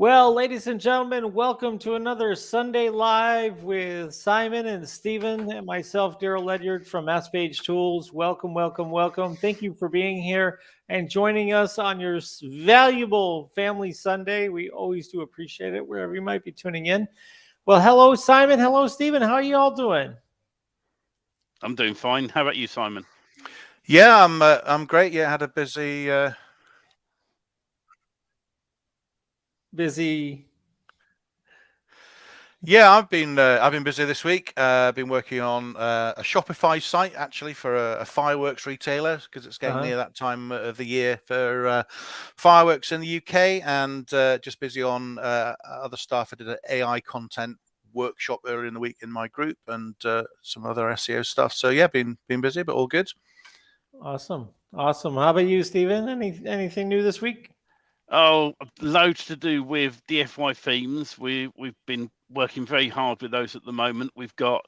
Well, ladies and gentlemen, welcome to another Sunday Live with Simon and Stephen and myself, Daryl Ledyard from MassPage Tools. Welcome, welcome, welcome. Thank you for being here and joining us on your valuable Family Sunday. We always do appreciate it wherever you might be tuning in. Well, hello, Simon. Hello, Stephen. How are you all doing? I'm doing fine. How about you, Simon? Yeah, I'm great. Yeah, had a busy. Yeah, I've been busy this week. I've been working on a Shopify site actually for a fireworks retailer because it's getting near that time of the year for fireworks in the UK, and just busy on other stuff. I did an AI content workshop earlier in the week in my group, and some other SEO stuff. So yeah, been busy, but all good. Awesome. How about you, Stephen? Anything new this week? Oh, loads to do with DFY themes. We've been working very hard with those at the moment. We've got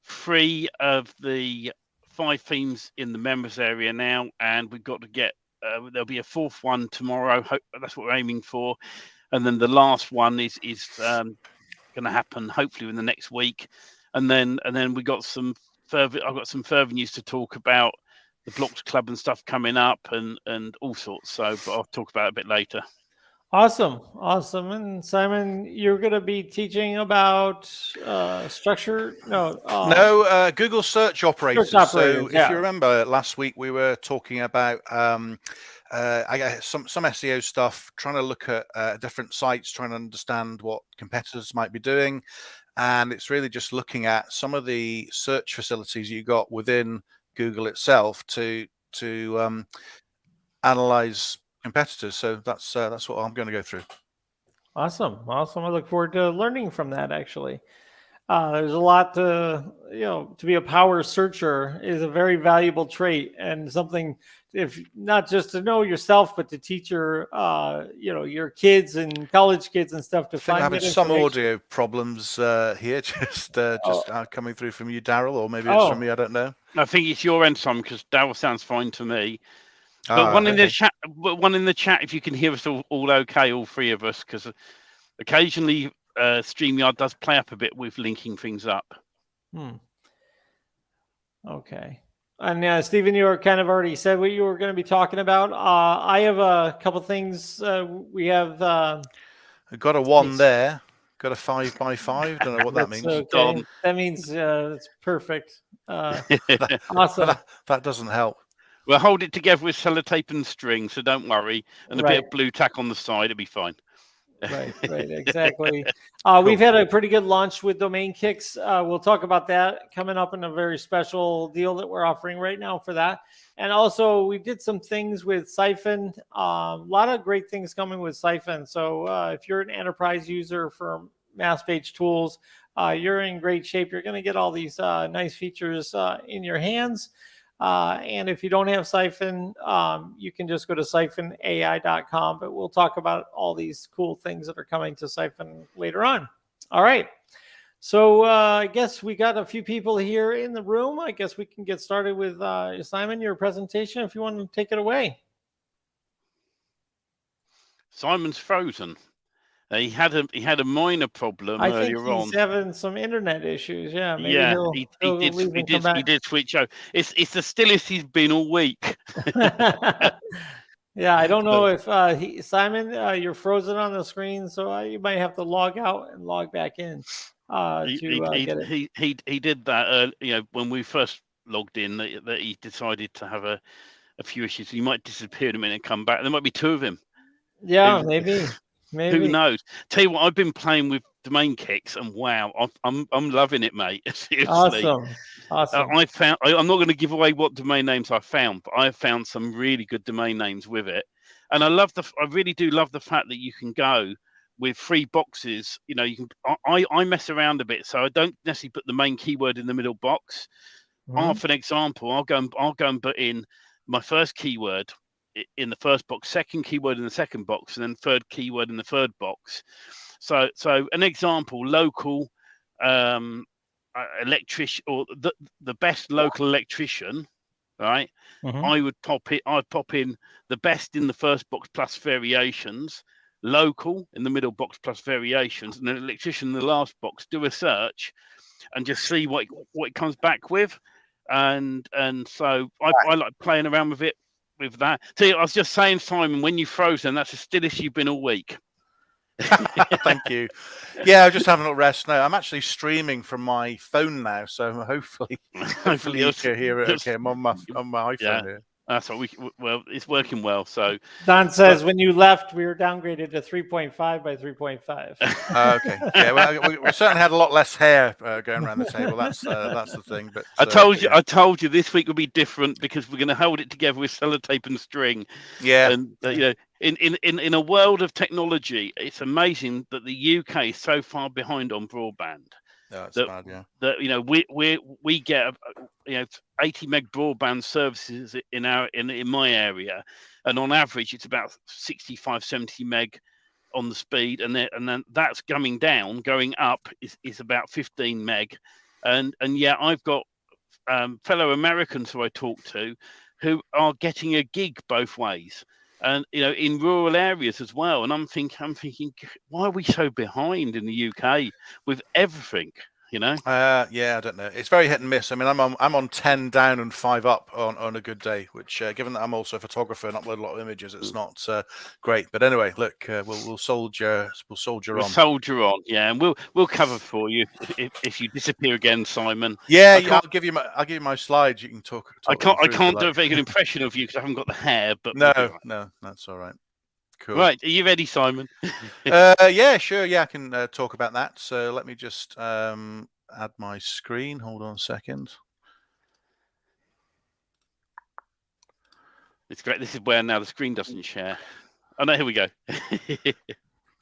3 of the 5 themes in the members area now, and we've got to get there'll be a 4th one tomorrow. That's what we're aiming for, and then the last one is going to happen hopefully in the next week, and then we got some further. I've got some further news to talk about. The Blocks Club and stuff coming up and all sorts. So, but I'll talk about it a bit later. Awesome. And Simon, you're going to be teaching about Google search operators. So if you remember last week, we were talking about I guess some SEO stuff, trying to look at different sites, trying to understand what competitors might be doing. And it's really just looking at some of the search facilities you got within Google itself to analyze competitors. So that's what I'm going to go through. Awesome. I look forward to learning from that. Actually, there's a lot to be a power searcher is a very valuable trait and something, if not just to know yourself, but to teach your your kids and college kids and stuff to find. We're having some audio problems here, just coming through from you, Daryl, or maybe it's from me. I don't know. I think it's your end, Simon, because Daryl sounds fine to me. But one in the chat, if you can hear us all okay, all 3 of us, because occasionally StreamYard does play up a bit with linking things up. Okay. And Stephen, you were kind of already said what you were going to be talking about. I have a couple things. We have got a 1 there. Got a 5x5. Don't know what that means. Okay. That means it's perfect. Awesome. That doesn't help. We'll hold it together with sellotape and string, so don't worry. And a bit of blue tack on the side, it'll be fine. Right, exactly. Cool. We've had a pretty good launch with domain kicks. We'll talk about that coming up in a very special deal that we're offering right now for that. And also, we did some things with Siphon. A lot of great things coming with Siphon. So if you're an enterprise user for MassPage Tools, you're in great shape. You're going to get all these nice features in your hands. And if you don't have Siphon, you can just go to siphonai.com. But we'll talk about all these cool things that are coming to Siphon later on. All right. So I guess we got a few people here in the room. I guess we can get started with Simon, your presentation, if you want to take it away. Simon's frozen. He had a minor problem earlier on. I think he's having some internet issues. Yeah, maybe he did switch over. It's the stillest he's been all week. Yeah, I don't know if Simon, you're frozen on the screen, so you might have to log out and log back in. He did that. When we first logged in, that he decided to have a few issues. He might disappear in a minute and come back. There might be 2 of him. Yeah, maybe. Who knows? Tell you what, I've been playing with domain kicks, and wow, I'm loving it, mate. Seriously. Awesome. I'm not going to give away what domain names I found, but I have found some really good domain names with it, and I really do love the fact that you can go with 3 boxes. You can. I mess around a bit, so I don't necessarily put the main keyword in the middle box. For an example, I'll go and put in my first keyword in the first box, second keyword in the second box, and then third keyword in the third box. So an example: local electrician, or the best local electrician, right? I'd pop in the best in the first box plus variations, local in the middle box plus variations, and then electrician in the last box, do a search and just see what it comes back with. And so I like playing around with that. See, I was just saying, Simon, when you froze, then that's the stillest you've been all week. Thank you. Yeah, I'm just having a little rest now. I'm actually streaming from my phone now, so hopefully you can hear it okay. I'm on my iPhone here. That's what it's working well. So Don says when you left, we were downgraded to 3.5 by 3.5. Okay. Yeah, well, we certainly had a lot less hair going around the table. That's the thing. But I told you this week will be different because we're going to hold it together with sellotape and string. Yeah. And in a world of technology, it's amazing that the UK is so far behind on broadband. No, it's bad, yeah. That we get 80 meg broadband services in my area, and on average it's about 65, 70 meg on the speed, and then that's going up is about 15 meg, and yeah, I've got fellow Americans who I talk to who are getting a gig both ways. And in rural areas as well, and I'm thinking, why are we so behind in the UK with everything? Yeah, I don't know. It's very hit and miss. I mean, I'm on 10 down and 5 up on a good day, which given that I'm also a photographer and upload a lot of images, it's not great. But anyway, look, we'll soldier on. Soldier on, yeah, and we'll cover for you if you disappear again, Simon. Yeah, I'll give you my slides. You can talk I can't do a very good impression of you because I haven't got the hair. But no, that's all right. Cool. Right, are you ready, Simon? Yeah, sure. Yeah, I can talk about that. So let me just add my screen. Hold on a second. It's great. This is where now the screen doesn't share. Oh no, here we go.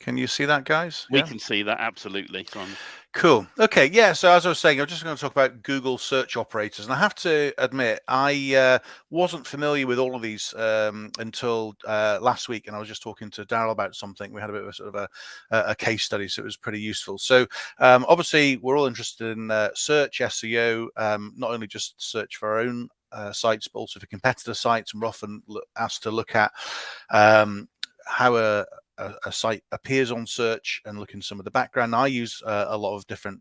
Can you see that, guys? We can see that, absolutely, Simon. Cool. Okay. Yeah. So as I was saying, I'm just going to talk about Google search operators, and I have to admit I wasn't familiar with all of these until last week, and I was just talking to Daryl about something. We had a bit of a sort of a case study, so it was pretty useful. So obviously, we're all interested in search SEO, not only just search for our own sites, but also for competitor sites, and we're often asked to look at how a site appears on search and look in some of the background. I use a lot of different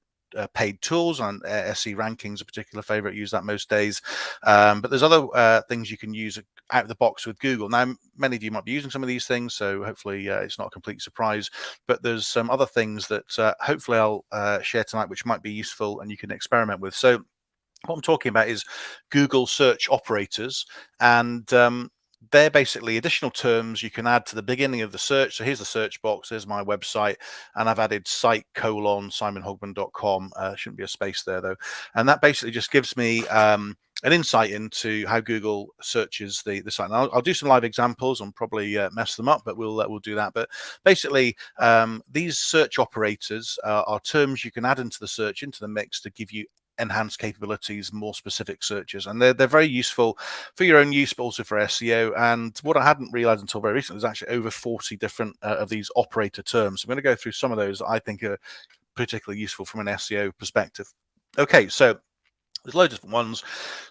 paid tools, and SE Ranking's a particular favorite. I use that most days. But there's other things you can use out of the box with Google. Now, many of you might be using some of these things, so hopefully it's not a complete surprise. But there's some other things that hopefully I'll share tonight, which might be useful and you can experiment with. So what I'm talking about is Google search operators, and they're basically additional terms you can add to the beginning of the search. So here's the search box, there's my website, and I've added site:simonhogman.com. Shouldn't be a space there though. And that basically just gives me an insight into how Google searches the site. Now, I'll do some live examples and probably mess them up, but we'll do that. But basically, these search operators are terms you can add into the search, into the mix, to give you enhanced capabilities, more specific searches, and they're very useful for your own use, but also for SEO. And what I hadn't realized until very recently is actually over 40 different of these operator terms. So I'm going to go through some of those that I think are particularly useful from an SEO perspective. Okay, so there's loads of different ones.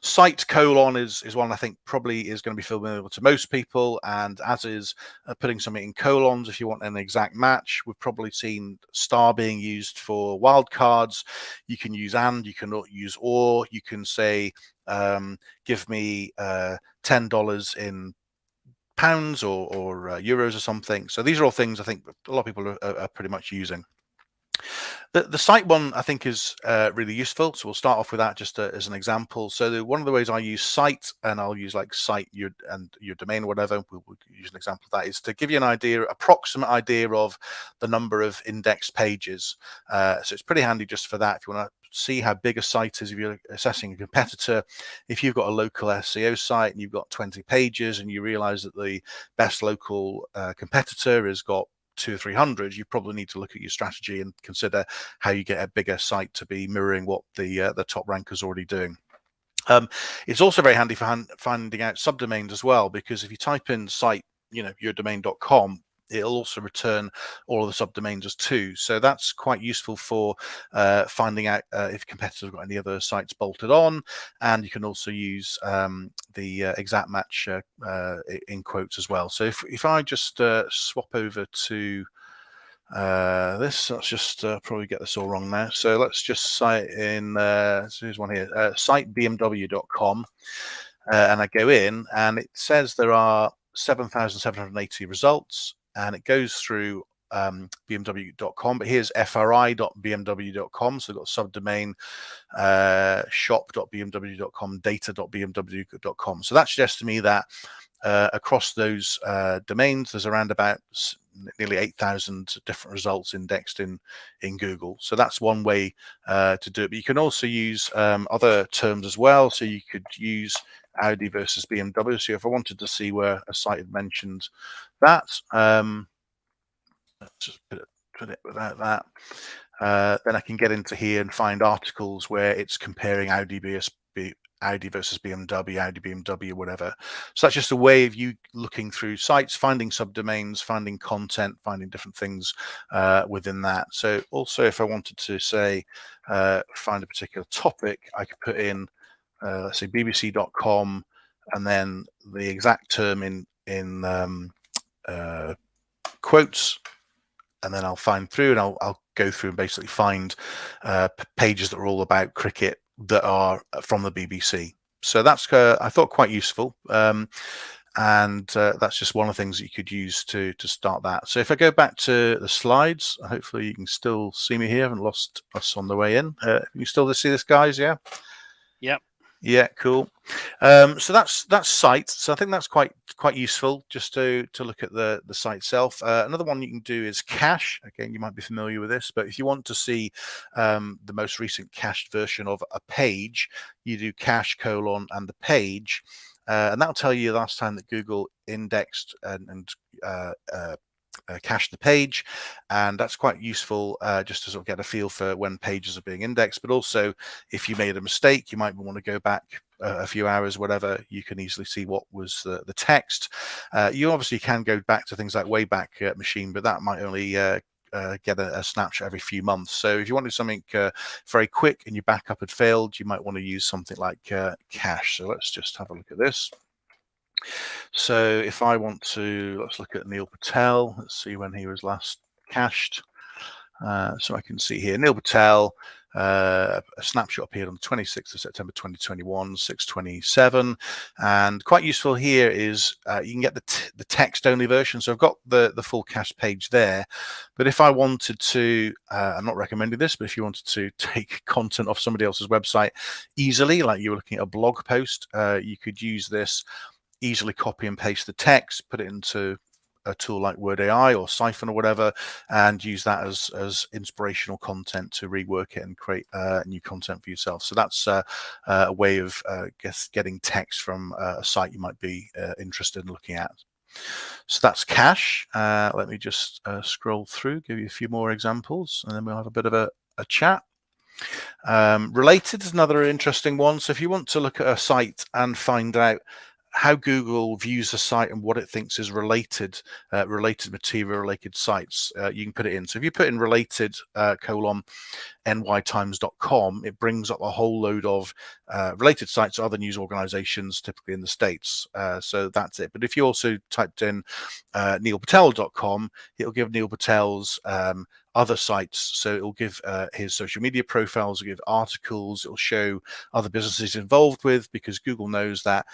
Site: is one I think probably is going to be familiar to most people, and as is putting something in colons if you want an exact match. We've probably seen star being used for wildcards. You can use and, you can use or, you can say give me $10 in pounds or euros or something. So these are all things I think a lot of people are pretty much using. The site one I think is really useful, so we'll start off with that just as an example. So one of the ways I use site, and I'll use like site your domain or whatever, we'll use an example of that, is to give you an approximate idea of the number of indexed pages. So it's pretty handy just for that. If you want to see how big a site is, if you're assessing a competitor, if you've got a local SEO site and you've got 20 pages and you realize that the best local competitor has got 200 or 300, you probably need to look at your strategy and consider how you get a bigger site to be mirroring what the top ranker's already doing. It's also very handy for finding out subdomains as well, because if you type in site, yourdomain.com, it'll also return all of the subdomains as 2. So that's quite useful for finding out if competitors have got any other sites bolted on. And you can also use the exact match in quotes as well. So if I just swap over to let's just probably get this all wrong now. So let's just cite in, so here's one here, sitebmw.com. And I go in, and it says there are 7,780 results, and it goes through bmw.com, but here's fri.bmw.com, so I've got subdomain shop.bmw.com, data.bmw.com. So that suggests to me that across those domains, there's around about nearly 8,000 different results indexed in Google. So that's one way to do it. But you can also use other terms as well. So you could use Audi versus BMW. So if I wanted to see where a site had mentioned that, let's just put it without that. Then I can get into here and find articles where it's comparing Audi versus BMW, Audi, BMW, whatever. So that's just a way of you looking through sites, finding subdomains, finding content, finding different things within that. So also, if I wanted to say find a particular topic, I could put in let's say bbc.com and then the exact term in quotes, and then I'll find through, and I'll go through and basically find pages that are all about cricket that are from the BBC. So that's I thought quite useful, and that's just one of the things that you could use to start that. So if I go back to the slides, hopefully you can still see me here. I haven't lost us on the way in. You still see this, guys? Yeah. Yep. Yeah, cool. So that's site. So I think that's quite useful just to look at the site itself. Another one you can do is cache. Again, you might be familiar with this, but if you want to see the most recent cached version of a page, you do cache : and the page, and that'll tell you the last time that Google indexed and cache the page, and that's quite useful just to sort of get a feel for when pages are being indexed. But also, if you made a mistake, you might want to go back a few hours, whatever. You can easily see what was the text. You obviously can go back to things like Wayback Machine, but that might only get a snapshot every few months. So if you wanted something very quick and your backup had failed, you might want to use something like cache. So let's just have a look at this. So if I want to, let's look at Neil Patel. Let's see when he was last cached. So I can see here, Neil Patel, a snapshot appeared on the 26th of September 2021, 6:27. And quite useful here is you can get the text-only version. So I've got the full cache page there. But if I wanted to, I'm not recommending this, but if you wanted to take content off somebody else's website easily, like you were looking at a blog post, you could use this, easily copy and paste the text, put it into a tool like Word AI or Siphon or whatever, and use that as inspirational content to rework it and create new content for yourself. So that's a way of getting text from a site you might be interested in looking at. So that's cache. Let me just scroll through, give you a few more examples, and then we'll have a bit of a chat. Related is another interesting one. So if you want to look at a site and find out how Google views the site and what it thinks is related material, related sites, you can put it in. So if you put in related : nytimes.com, it brings up a whole load of related sites to other news organizations, typically in the States. So that's it. But if you also typed in neilpatel.com, it'll give Neil Patel's other sites. So it will give his social media profiles, it'll give articles, it'll show other businesses involved with, because Google knows that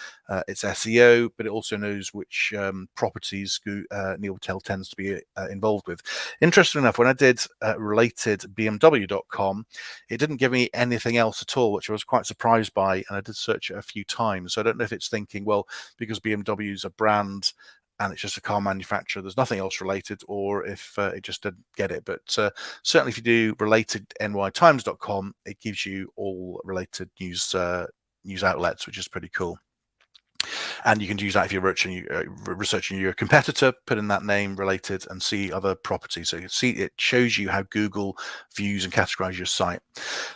it's SEO, but it also knows which properties Neil Patel tends to be involved with. Interesting enough, when I did related bmw.com, it didn't give me anything else at all, which I was quite surprised by, and I did search it a few times. So I don't know if it's thinking, well, because BMW is a brand and it's just a car manufacturer, there's nothing else related, or if it just didn't get it. But certainly if you do related nytimes.com, it gives you all related news outlets, which is pretty cool. And you can use that if you're researching your competitor, put in that name related and see other properties. So you can see it shows you how Google views and categorizes your site.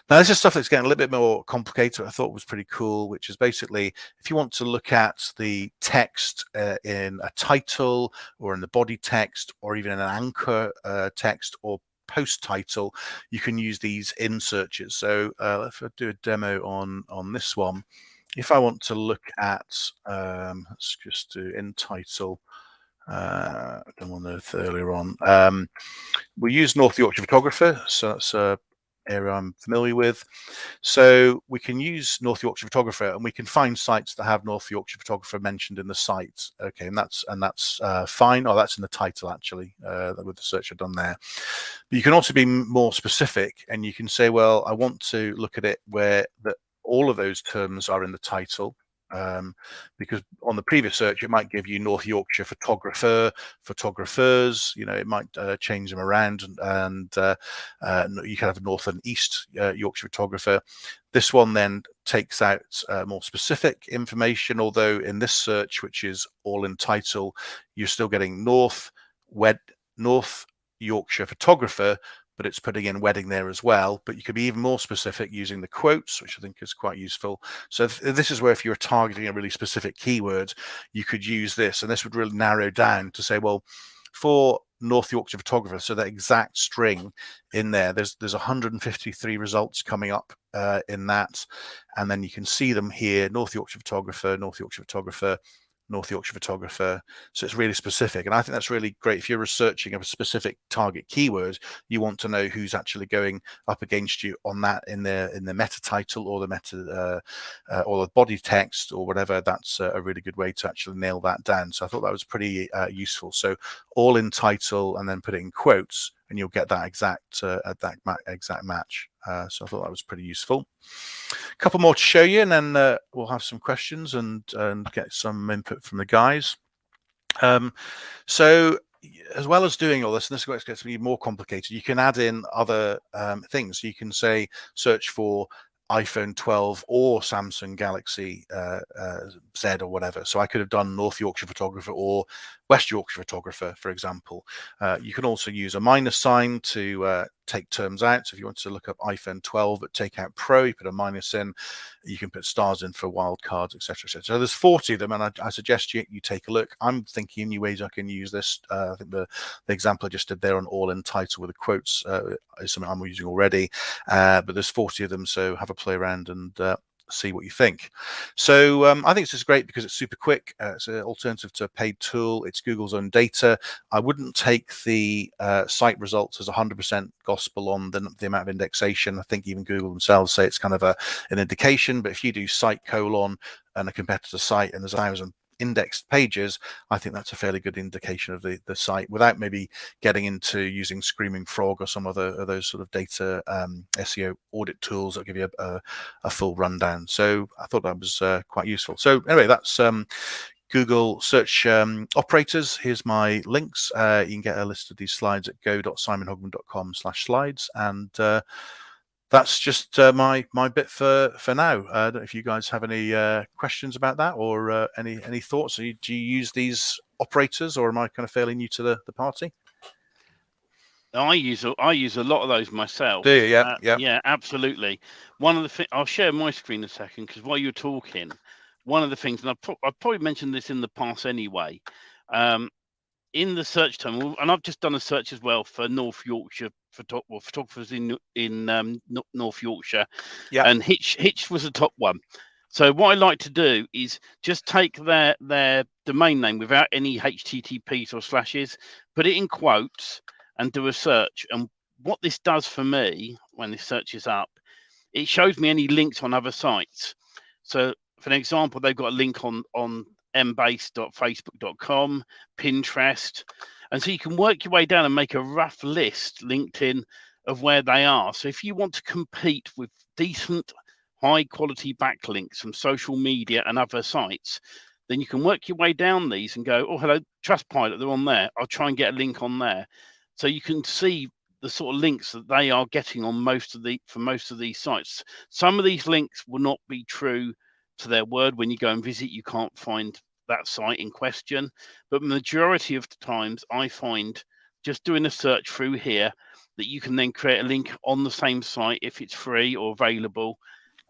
Now, this is stuff that's getting a little bit more complicated. I thought was pretty cool, which is basically if you want to look at the text in a title or in the body text or even in an anchor text or post title, you can use these in searches. So if I do a demo on this one, if I want to look at, let's just do in title, I don't want to earlier on. We use North Yorkshire Photographer, so that's a area I'm familiar with. So we can use North Yorkshire Photographer, and we can find sites that have North Yorkshire Photographer mentioned in the site. Okay, and that's fine. Oh, that's in the title actually, with the search I've done there. But you can also be more specific, and you can say, well, I want to look at it where all of those terms are in the title. Because on the previous search, it might give you North Yorkshire Photographer, photographers, it might change them around, and you can have North and East Yorkshire Photographer. This one then takes out more specific information, although in this search, which is all in title, you're still getting North Yorkshire Photographer, but it's putting in wedding there as well. But you could be even more specific using the quotes, which I think is quite useful. So this is where if you're targeting a really specific keyword, you could use this, and this would really narrow down to say, well, for North Yorkshire Photographer, so that exact string in there, there's 153 results coming up in that, and then you can see them here: North Yorkshire Photographer, North Yorkshire Photographer, North Yorkshire Photographer. So it's really specific, and I think that's really great. If you're researching a specific target keyword, you want to know who's actually going up against you on that in the meta title or the meta or the body text or whatever. That's a really good way to actually nail that down. So I thought that was pretty useful. So all in title and then put it in quotes, and you'll get that exact match. So I thought that was pretty useful. A couple more to show you, and then we'll have some questions and get some input from the guys. So as well as doing all this, and this gets to be more complicated, you can add in other things. You can say search for iPhone 12 or Samsung Galaxy Z or whatever. So I could have done North Yorkshire Photographer or West Yorkshire Photographer, for example. You can also use a minus sign to take terms out. So if you want to look up iPhone 12 but take out Pro, you put a minus in. You can put stars in for wildcards, etc., etc. So there's 40 of them, and I suggest you take a look. I'm thinking of new ways I can use this. I think the example I just did there on all in title with the quotes is something I'm using already. But there's 40 of them, so have a play around and see what you think. So I think this is great because it's super quick. It's an alternative to a paid tool. It's Google's own data. I wouldn't take the site results as 100% gospel on the amount of indexation. I think even Google themselves say it's kind of an indication. But if you do site colon and a competitor site and there's 1,000 indexed pages, I think that's a fairly good indication of the site without maybe getting into using Screaming Frog or some other of those sort of data SEO audit tools that give you a full rundown. So I thought that was quite useful. So anyway, that's Google search operators. Here's my links. You can get a list of these slides at go.simonhogman.com/slides, and that's just my bit for now. I don't know if you guys have any questions about that or any thoughts. Do you use these operators, or am I kind of fairly new to the party? I use a lot of those myself. Do you? Yeah, yeah, absolutely. One of the things, I'll share my screen a second, because while you're talking, one of the things, and I've probably mentioned this in the past anyway, in the search term, and I've just done a search as well for North Yorkshire photographers in North Yorkshire, and Hitch was the top one. So what I like to do is just take their domain name without any HTTPs or slashes, put it in quotes, and do a search. And what this does for me when this search is up, it shows me any links on other sites. So for an example, they've got a link on mbase.facebook.com, Pinterest, and so you can work your way down and make a rough list, LinkedIn, of where they are. So if you want to compete with decent, high quality backlinks from social media and other sites, then you can work your way down these and go, oh, hello, Trustpilot, they're on there. I'll try and get a link on there. So you can see the sort of links that they are getting on most of these sites. Some of these links will not be true to their word. When you go and visit, you can't find that site in question. But majority of the times I find just doing a search through here that you can then create a link on the same site if it's free or available,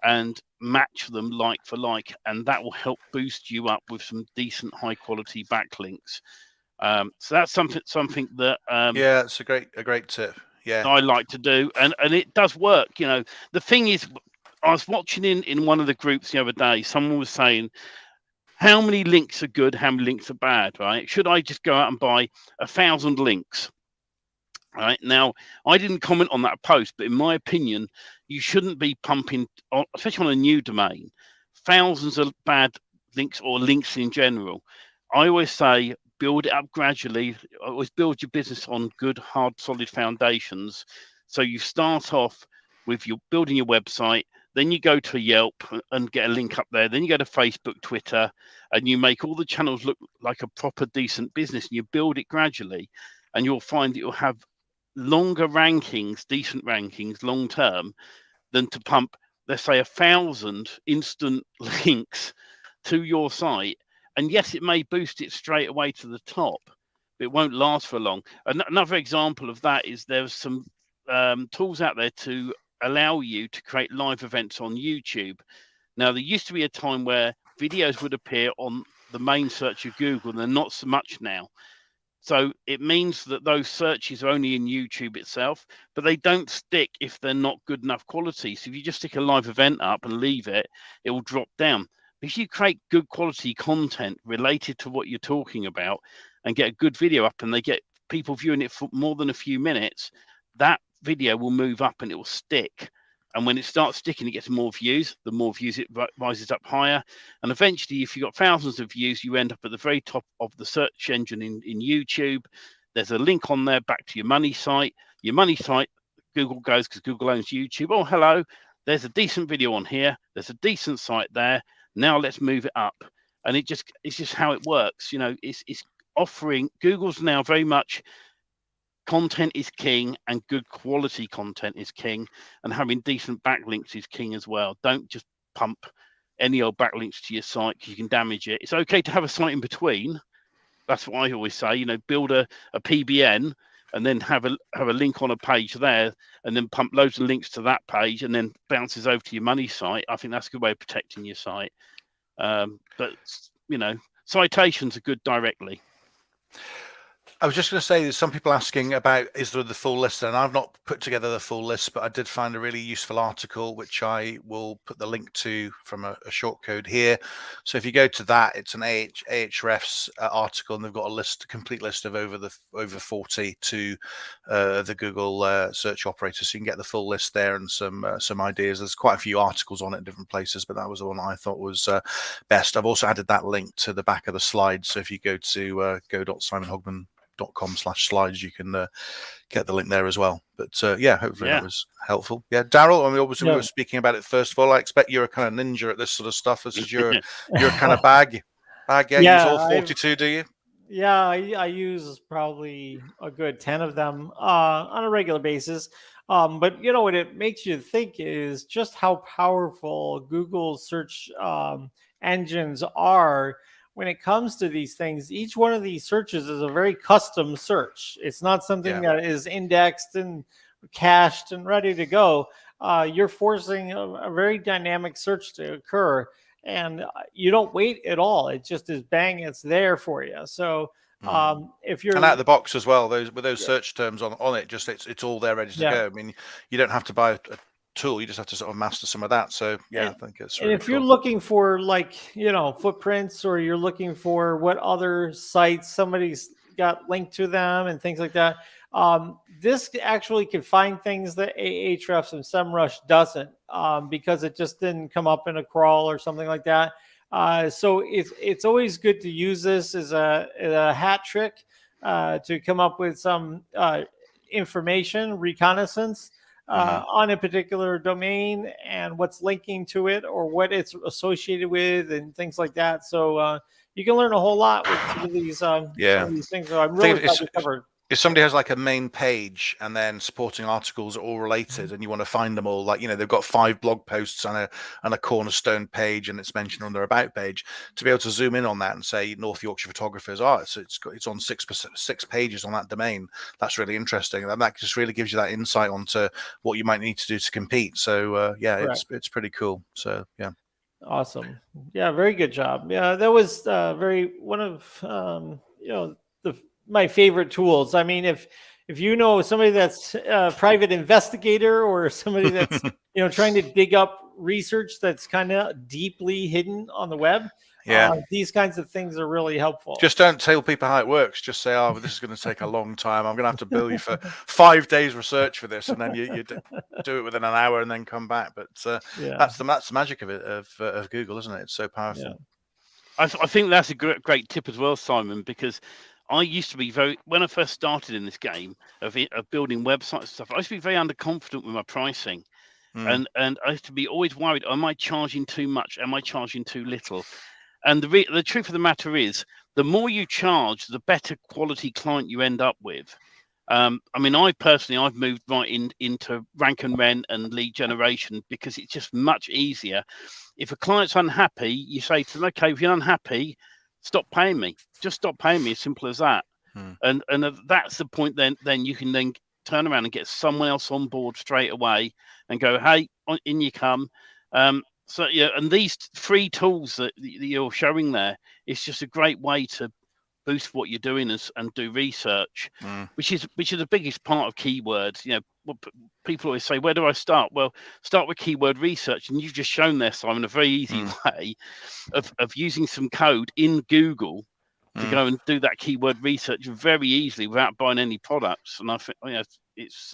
and match them like for like, and that will help boost you up with some decent high quality backlinks. So that's something that yeah, it's a great tip. Yeah, I like to do, and it does work. The thing is, I was watching in one of the groups the other day, someone was saying, how many links are good, how many links are bad, right? Should I just go out and buy 1,000 links? Right now, I didn't comment on that post, but in my opinion, you shouldn't be pumping, especially on a new domain, thousands of bad links or links in general. I always say build it up gradually. Always build your business on good, hard, solid foundations. So you start off with your building your website, then you go to Yelp and get a link up there. Then you go to Facebook, Twitter, and you make all the channels look like a proper, decent business. And you build it gradually, and you'll find that you'll have longer rankings, decent rankings, long term, than to pump, let's say, 1,000 instant links to your site. And yes, it may boost it straight away to the top, but it won't last for long. Another example of that is there's some tools out there to allow you to create live events on YouTube. Now, there used to be a time where videos would appear on the main search of Google, and they're not so much now. So it means that those searches are only in YouTube itself, but they don't stick if they're not good enough quality. So if you just stick a live event up and leave it, it will drop down. If you create good quality content related to what you're talking about and get a good video up and they get people viewing it for more than a few minutes, that video will move up and it will stick. And when it starts sticking, it gets more views. The more views, it rises up higher. And eventually, if you've got thousands of views, you end up at the very top of the search engine in YouTube. There's a link on there back to your money site. Your money site, Google goes, because Google owns YouTube. Oh, hello. There's a decent video on here. There's a decent site there. Now let's move it up. And it's just how it works. It's offering, Google's now very much, content is king, and good quality content is king, and having decent backlinks is king as well. Don't just pump any old backlinks to your site because you can damage it. It's okay to have a site in between. That's what I always say. Build a PBN and then have a link on a page there, and then pump loads of links to that page, and then bounces over to your money site. I think that's a good way of protecting your site. But citations are good directly. I was just going to say, there's some people asking about, is there the full list? And I've not put together the full list, but I did find a really useful article, which I will put the link to from a short code here. So if you go to that, it's an Ahrefs article, and they've got a complete list of over 40 to the Google search operator. So you can get the full list there and some ideas. There's quite a few articles on it in different places, but that was the one I thought was best. I've also added that link to the back of the slide. So if you go to go.simonhogman.com/slides, you can get the link there as well. But hopefully that was helpful. Yeah, Daryl, I mean, obviously we were speaking about it first of all. I expect you're a kind of ninja at this sort of stuff. This is your kind of bag. You use all 42, do you? Yeah, I use probably a good 10 of them on a regular basis. But what it makes you think is just how powerful Google search engines are when it comes to these things. Each one of these searches is a very custom search. It's not something that is indexed and cached and ready to go. You're forcing a very dynamic search to occur, and you don't wait at all. It just is bang, it's there for you. So if you're, and out of the box as well, those search terms on it, just it's all there ready to go. I mean, you don't have to buy a tool, you just have to sort of master some of that. So I think it's really and if you're looking for footprints, or you're looking for what other sites somebody's got linked to them and things like that, this actually can find things that Ahrefs and SEMrush doesn't, because it just didn't come up in a crawl or something like that. So it's always good to use this as a hat trick to come up with some information reconnaissance on a particular domain and what's linking to it or what it's associated with and things like that. So you can learn a whole lot with some of these things. So I'm really glad we covered. if somebody has like a main page and then supporting articles are all related, and you want to find them all, like, they've got 5 blog posts and a cornerstone page, and it's mentioned on their about page, to be able to zoom in on that and say North Yorkshire Photographers, it's on 6 pages on that domain. That's really interesting, and that just really gives you that insight onto what you might need to do to compete. So it's pretty cool. So yeah. Awesome. Yeah, very good job. Yeah, that was one of my favorite tools. I mean, if you know somebody that's a private investigator, or somebody that's trying to dig up research that's kind of deeply hidden on the web, these kinds of things are really helpful. Just don't tell people how it works. Just say, "Oh, this is going to take a long time. I'm going to have to bill you for 5 days research for this," and then you do it within an hour and then come back. But that's the magic of it, of Google, isn't it? It's so powerful. Yeah. I think that's a great tip as well, Simon, because I used to be when I first started in this game of building websites and stuff, I used to be very underconfident with my pricing. And I used to be always worried, am I charging too much? Am I charging too little? And the truth of the matter is, the more you charge, the better quality client you end up with. I mean, I've moved right into rank and rent and lead generation, because it's just much easier. If a client's unhappy, you say to them, okay, if you're unhappy, stop paying me. Just stop paying me. As simple as that. And that's the point. Then you can then turn around and get someone else on board straight away and go, hey, in you come. So and these free tools that you're showing there, it's just a great way to boost what you're doing and do research, which is the biggest part of keywords. People always say, where do I start? Well, start with keyword research, and you've just shown there, Simon, a very easy way of using some code in Google to go and do that keyword research very easily without buying any products. And I think it's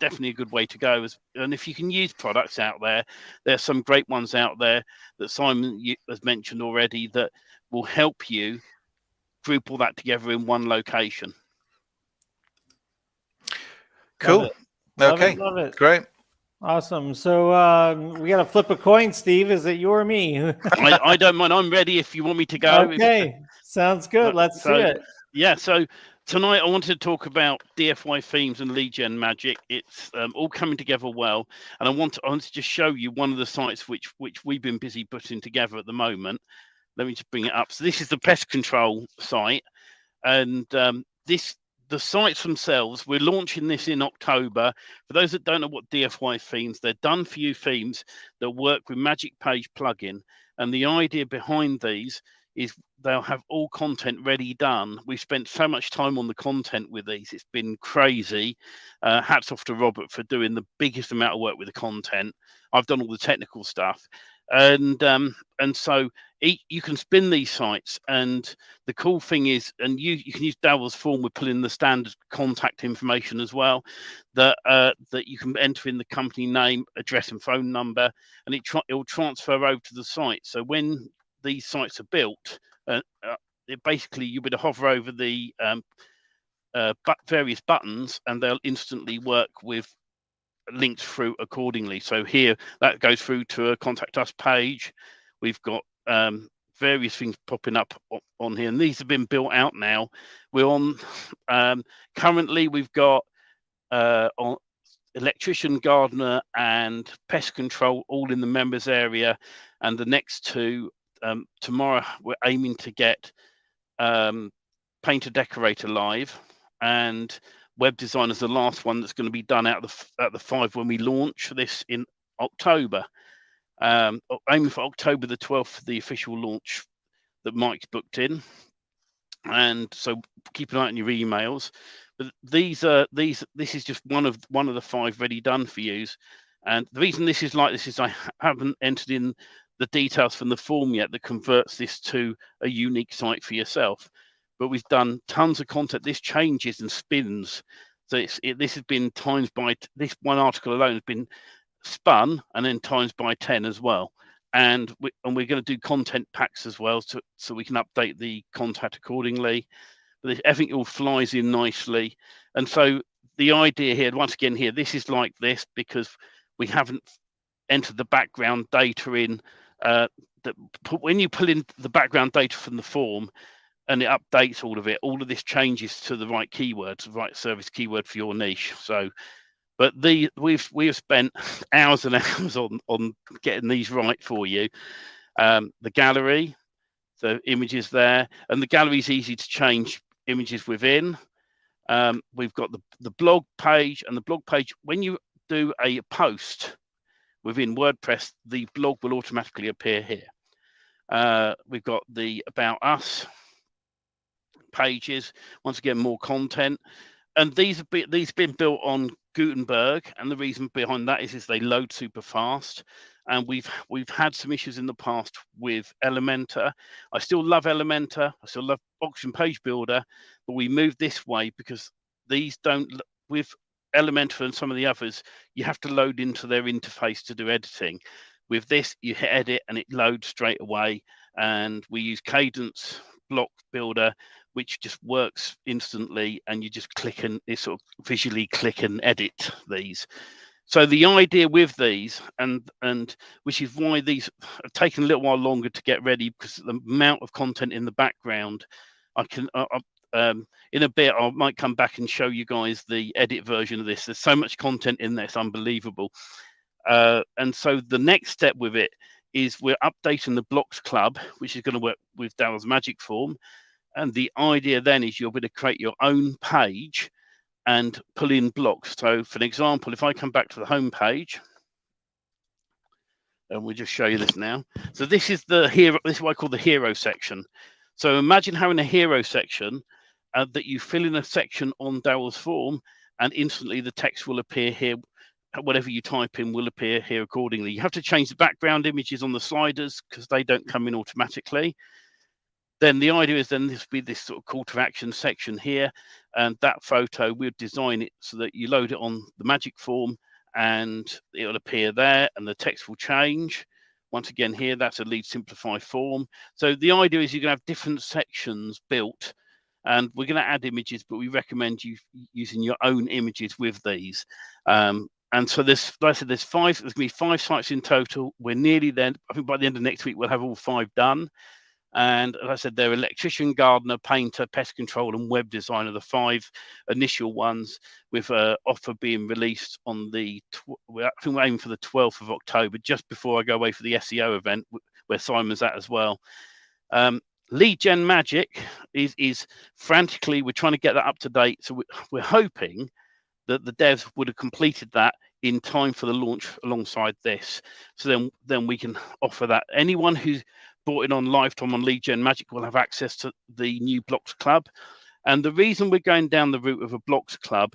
definitely a good way to go. And if you can use products out there, there's some great ones out there that Simon has mentioned already that will help you group all that together in one location. Cool. Okay. Love it. Great. Awesome. So we got to flip a coin, Steve. Is it you or me? I don't mind. I'm ready if you want me to go. Okay. Sounds good. Let's see it. Yeah. So tonight I wanted to talk about DFY themes and lead gen magic. It's all coming together well. And I want to just show you one of the sites which we've been busy putting together at the moment. Let me just bring it up. So this is the pest control site. And the sites themselves, we're launching this in October. For those that don't know what DFY themes, they're done for you themes that work with Magic Page plugin. And the idea behind these is they'll have all content ready done. We've spent so much time on the content with these. It's been crazy. Hats off to Robert for doing the biggest amount of work with the content. I've done all the technical stuff. And so you can spin these sites, and the cool thing is, and you can use Daryl's form with pulling the standard contact information as well, that you can enter in the company name, address, and phone number, and it will transfer over to the site. So when these sites are built, basically you would hover over the various buttons, and they'll instantly work with linked through accordingly. So here that goes through to a contact us page. We've got various things popping up on here, and these have been built out now. We're on currently we've got on electrician, gardener, and pest control all in the members area, and the next two tomorrow we're aiming to get painter decorator live, and web design is the last one that's going to be done out of the 5 when we launch this in October. Aiming for October the 12th for the official launch that Mike's booked in. And so keep an eye on your emails. But this is just one of the 5 ready done for you. And the reason this is like this is I haven't entered in the details from the form yet that converts this to a unique site for yourself. But we've done tons of content. This changes and spins. So this has been times by this one article alone has been spun and then times by 10 as well. And we're going to do content packs as well, so we can update the content accordingly. But everything all flies in nicely. And so the idea here, once again, here, this is like this because we haven't entered the background data in. When you pull in the background data from the form, and it updates all of it. All of this changes to the right keywords, the right service keyword for your niche. So, but we've spent hours and hours on getting these right for you. The gallery, so images there, and the gallery is easy to change images within. We've got the blog page, and the blog page, when you do a post within WordPress, the blog will automatically appear here. We've got the About Us pages, once again, more content. And these have been built on Gutenberg, and the reason behind that is they load super fast. And we've had some issues in the past with Elementor. I still love Elementor. I still love Auction Page Builder, but we moved this way because these don't, with Elementor and some of the others, you have to load into their interface to do editing. With this, you hit edit and it loads straight away. And we use Cadence Block Builder, which just works instantly, and you just click and it sort of visually click and edit these. So the idea with these, and which is why these have taken a little while longer to get ready, because the amount of content in the background, I can in a bit I might come back and show you guys the edit version of this. There's so much content in there, it's unbelievable. And so the next step with it is we're updating the Blocks Club, which is going to work with Daryl's Magic Form. And the idea then is you're going to create your own page and pull in blocks. So for an example, if I come back to the home page, and we'll just show you this now. So this is the hero, this is what I call the hero section. So imagine having a hero section that you fill in a section on Daryl's form, and instantly the text will appear here. Whatever you type in will appear here accordingly. You have to change the background images on the sliders because they don't come in automatically. Then the idea is then this will be this sort of call to action section here, and that photo, we'll design it so that you load it on the Magic Form and it'll appear there, and the text will change. Once again here, that's a lead simplify form. So the idea is you're going to have different sections built, and we're going to add images, but we recommend you using your own images with these. And so there's, like I said, there's going to be 5 sites in total. We're nearly there. I think by the end of next week, we'll have all 5 done. And as I said, they're electrician, gardener, painter, pest control, and web designer, the 5 initial ones, with an offer being released on I think we're aiming for the 12th of October, just before I go away for the SEO event where Simon's at as well. Lead Gen Magic is frantically, we're trying to get that up to date. So we're hoping that the devs would have completed that in time for the launch alongside this. So then we can offer that. Anyone who's bought in on lifetime on Lead Gen Magic will have access to the new Blocks Club. And the reason we're going down the route of a Blocks Club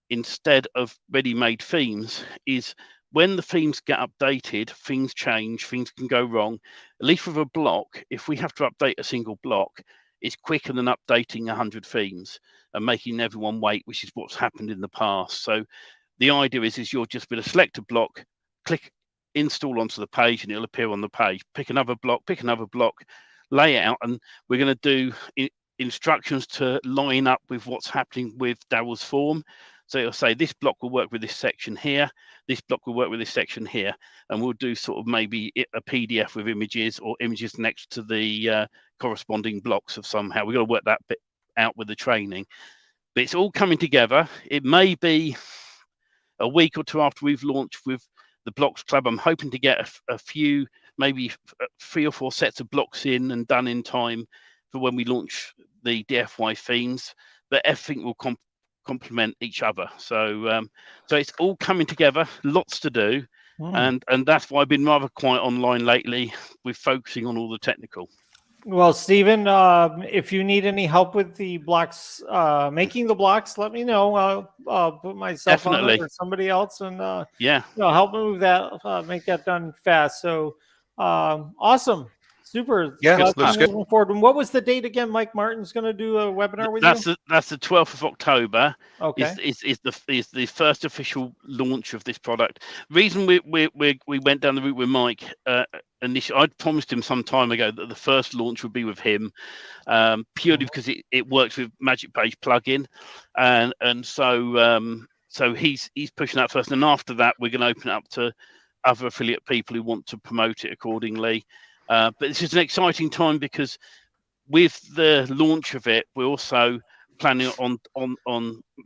instead of ready-made themes is when the themes get updated, things change, things can go wrong. At least with a block, if we have to update a single block, it's quicker than updating 100 themes and making everyone wait, which is what's happened in the past. So the idea is you'll just be able to select a block, click install onto the page, and it'll appear on the page. Pick another block, lay it out, and we're going to do instructions to line up with what's happening with Daryl's form. So it'll say this block will work with this section here, this block will work with this section here, and we'll do sort of maybe a PDF with images or images next to the corresponding blocks of somehow. We've got to work that bit out with the training. But it's all coming together. It may be a week or 2 after we've launched with the Blocks Club. I'm hoping to get a few, maybe 3 or 4 sets of blocks in and done in time for when we launch the DFY themes, but everything will complement each other. So so it's all coming together, lots to do. And that's why I've been rather quiet online lately with focusing on all the technical. Well, Stephen, if you need any help with the blocks, making the blocks, let me know. I'll put myself on it or somebody else, and help move that, make that done fast. So awesome, super. Yeah, looks good. Looking forward. And what was the date again? Mike Martin's going to do a webinar with you. That's the 12th of October. Okay, is the first official launch of this product. Reason we went down the route with Mike. Initially, I'd promised him some time ago that the first launch would be with him, purely because it works with Magic Page plugin, and so he's pushing that first, and after that we're going to open it up to other affiliate people who want to promote it accordingly. But this is an exciting time because with the launch of it, we're also planning on like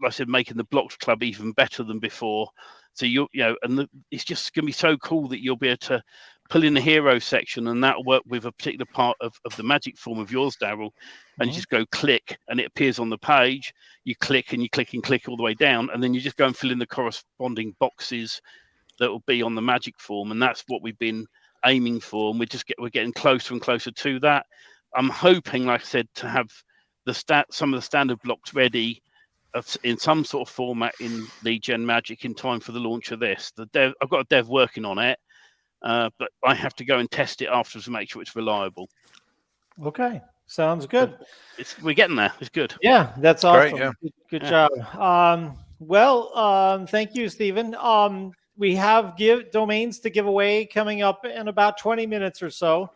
I said, making the Blocked Club even better than before. So it's just going to be so cool that you'll be able to pull in the hero section, and that'll work with a particular part of the magic form of yours, Daryl. And you just go click, and it appears on the page. You click and you click and click all the way down, and then you just go and fill in the corresponding boxes that will be on the magic form, and that's what we've been aiming for. And we're getting closer and closer to that. I'm hoping, like I said, to have some of the standard blocks ready in some sort of format in Lead Gen Magic in time for the launch of this. I've got a dev working on it, but I have to go and test it afterwards to make sure it's reliable. Okay, sounds good. We're getting there. It's good. Yeah, that's awesome. Great, yeah. Good job. Thank you, Stephen. We have domains to give away coming up in about 20 minutes or so.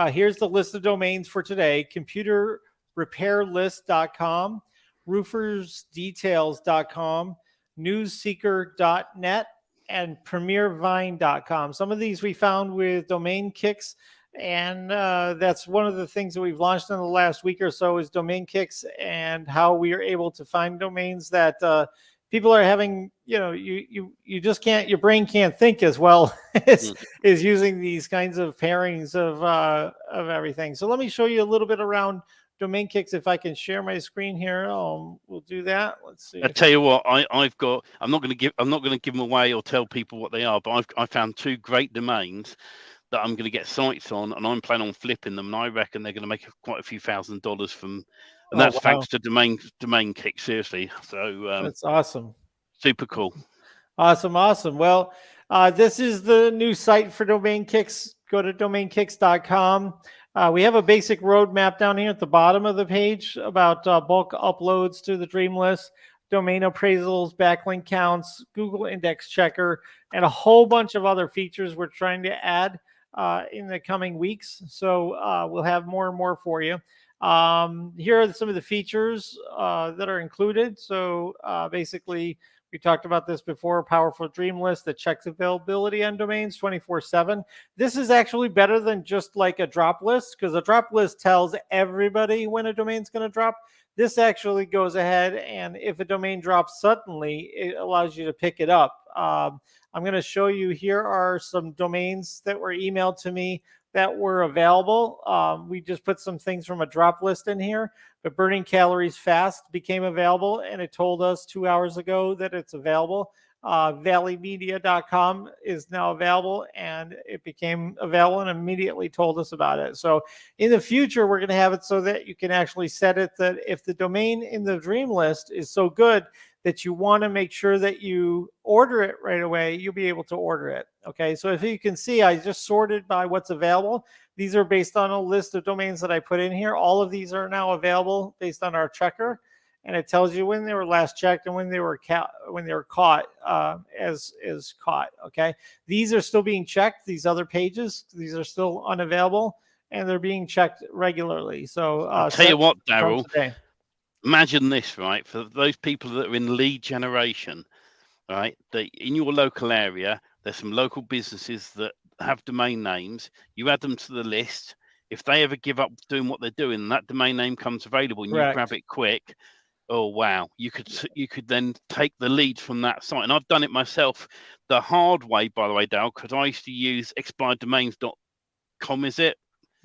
Here's the list of domains for today: computerrepairlist.com, roofersdetails.com, newsseeker.net, and premiervine.com. Some of these we found with domain kicks, and that's one of the things that we've launched in the last week or so is domain kicks, and how we are able to find domains that people are having, you just can't, your brain can't think as well as is using these kinds of pairings of everything. So let me show you a little bit around domain kicks. If I can share my screen here, we'll do that. Let's see. I tell you what, I'm not going to give them away or tell people what they are, but I found 2 great domains that I'm going to get sites on, and I'm planning on flipping them, and I reckon they're going to make quite a few $1,000s from. And that's thanks to domain kick, seriously. So that's awesome. Super cool. Awesome. Well, this is the new site for domain kicks. Go to domainkicks.com. We have a basic roadmap down here at the bottom of the page about bulk uploads to the dream list, domain appraisals, backlink counts, Google index checker, and a whole bunch of other features we're trying to add in the coming weeks. So we'll have more and more for you. Here are some of the features that are included. So basically, we talked about this before, powerful dream list that checks availability on domains 24/7. This is actually better than just like a drop list, because a drop list tells everybody when a domain's going to drop. This actually goes ahead, and if a domain drops suddenly, it allows you to pick it up. I'm going to show you, here are some domains that were emailed to me that were available. We just put some things from a drop list in here, but Burning Calories Fast became available, and it told us 2 hours ago that it's available. valleymedia.com is now available, and it became available and immediately told us about it. So in the future, we're going to have it so that you can actually set it that if the domain in the dream list is so good that you want to make sure that you order it right away, you'll be able to order it. Okay, so if you can see, I just sorted by what's available. These are based on a list of domains that I put in here. All of these are now available based on our checker, and it tells you when they were last checked and when they were caught as caught. Okay, these are still being checked. These other pages, these are still unavailable, and they're being checked regularly. So I'll tell you what, Daryl. Imagine this, right? For those people that are in lead generation, right? In your local area, there's some local businesses that have domain names. You add them to the list. If they ever give up doing what they're doing, that domain name comes available, and you grab it quick. Oh wow! You could then take the lead from that site, and I've done it myself the hard way, by the way, Dal, because I used to use expireddomains.com. Is it?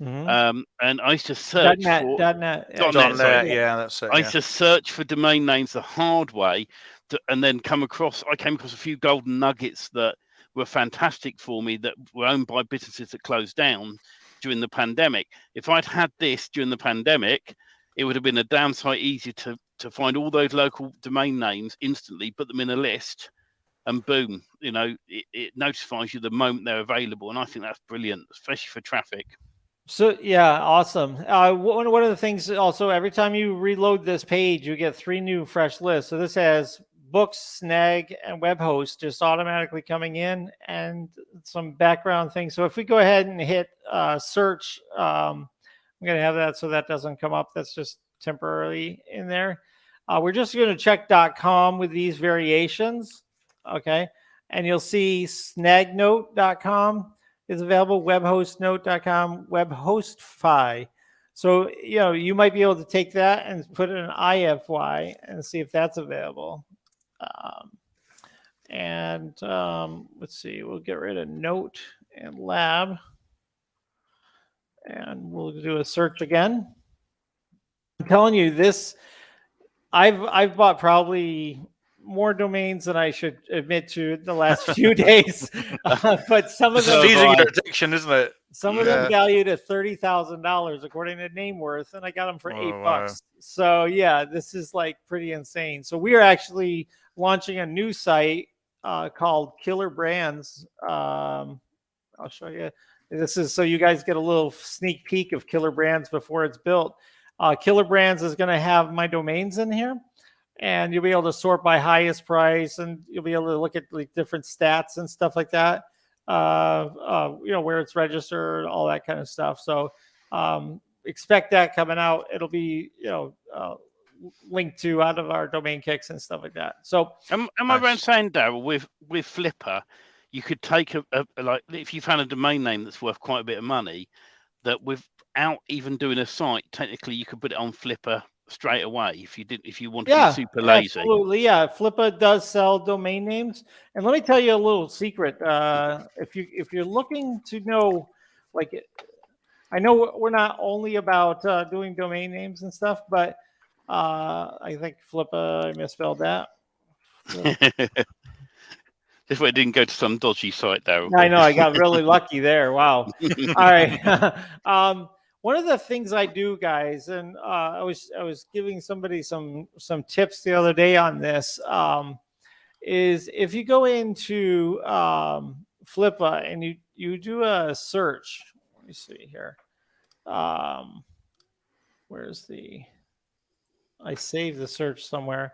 Mm-hmm. And I used to search for .net. Yeah, that's it. I used to search for domain names the hard way, and then I came across a few golden nuggets that were fantastic for me, that were owned by businesses that closed down during the pandemic. If I'd had this during the pandemic, it would have been a damn sight easier to find all those local domain names instantly, put them in a list, and boom, it notifies you the moment they're available. And I think that's brilliant, especially for traffic. So yeah, awesome. One of the things also, every time you reload this page, you get 3 new fresh lists. So this has books, snag, and web host just automatically coming in, and some background things. So if we go ahead and hit search, I'm going to have that so that doesn't come up. That's just temporarily in there. We're just going to check .com with these variations. Okay. And you'll see snagnote.com is available, webhostnote.com, webhostfi. So, you might be able to take that and put an IFY and see if that's available. Let's see, we'll get rid of note and lab, and we'll do a search again. I'm telling you this, I've bought probably more domains than I should admit to the last few days, but some of This is them, feeding your addiction, isn't it? some of them valued at $30,000 according to Nameworth, and I got them for $8. Wow. So yeah, this is like pretty insane. So we are actually launching a new site called Killer Brands. I'll show you. This is so you guys get a little sneak peek of Killer Brands before it's built. Killer Brands is going to have my domains in here, and you'll be able to sort by highest price, and you'll be able to look at like different stats and stuff like that. Where it's registered, all that kind of stuff. So expect that coming out. It'll be linked to out of our domain kicks and stuff like that. So am I right saying, Daryl, with Flipper, you could take a like if you found a domain name that's worth quite a bit of money, that without even doing a site, technically you could put it on Flipper straight away if you wanted to be super lazy. Absolutely, yeah. Flippa does sell domain names, and let me tell you a little secret. If you're looking to know, like, I know we're not only about doing domain names and stuff, but I think Flippa, I misspelled that. This way it didn't go to some dodgy site, Daryl. I know, I got really lucky there. Wow. All right. One of the things I do, guys, and I was giving somebody some tips the other day on this, is if you go into Flippa and you do a search. Let me see here. Where's I saved the search somewhere.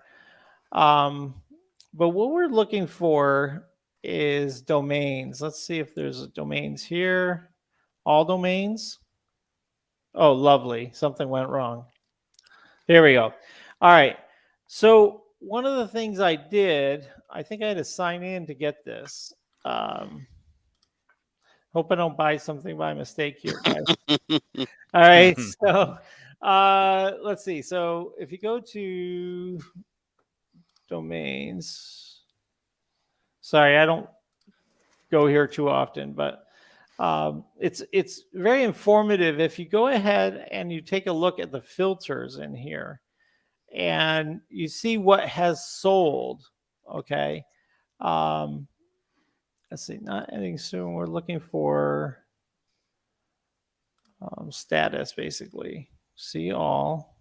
But what we're looking for is domains. Let's see if there's domains here. All domains. Oh, lovely. Something went wrong. There we go. All right. So one of the things I did, I think I had to sign in to get this. Hope I don't buy something by mistake here, guys. All right. So let's see. So if you go to domains, sorry, I don't go here too often, but it's very informative if you go ahead and you take a look at the filters in here and you see what has sold. Okay. Let's see, not ending soon. We're looking for status, basically. See all.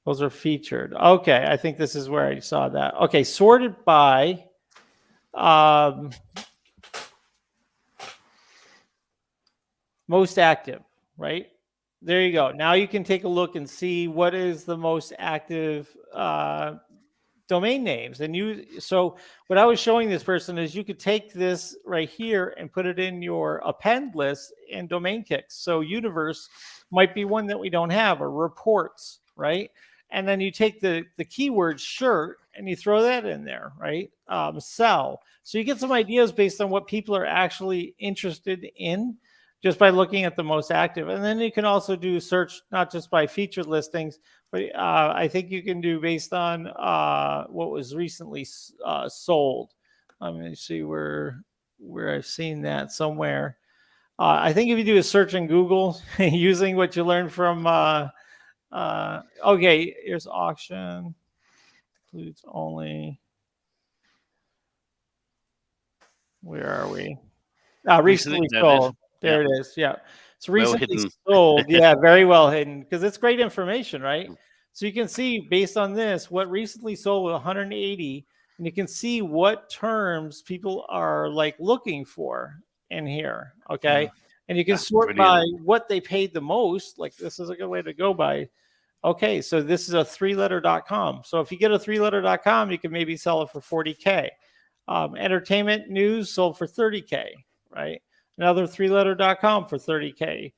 Those are featured. Okay, I think this is where I saw that. Okay, sorted by most active, right? There you go. Now you can take a look and see what is the most active domain names. So what I was showing this person is you could take this right here and put it in your append list in domain kicks. So universe might be one that we don't have, or reports, right? And then you take the keyword shirt and you throw that in there, right? Sell. So you get some ideas based on what people are actually interested in just by looking at the most active. And then you can also do search, not just by featured listings, but I think you can do based on what was recently sold. Let me see where I've seen that somewhere. I think if you do a search in Google using what you learned from, okay, here's auction, includes only, where are we? Recently sold. There it is. Yeah. It's recently sold. Yeah, very well hidden, because it's great information, right? So you can see based on this what recently sold with 180, and you can see what terms people are like looking for in here. Okay. And you can sort by what they paid the most. Like this is a good way to go by. Okay, so this is a 3letter.com. So if you get a 3letter.com, you can maybe sell it for 40K. Entertainment news sold for 30K, right? Another 3letter.com for 30K.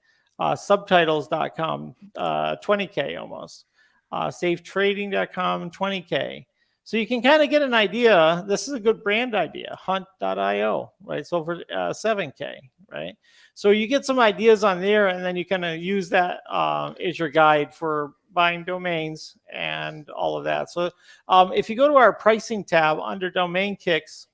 Subtitles.com, 20K almost. Safetrading.com, 20K. So you can kind of get an idea. This is a good brand idea. Hunt.io, right? So for 7K, right? So you get some ideas on there, and then you kind of use that as your guide for buying domains and all of that. So if you go to our pricing tab under domain kicks,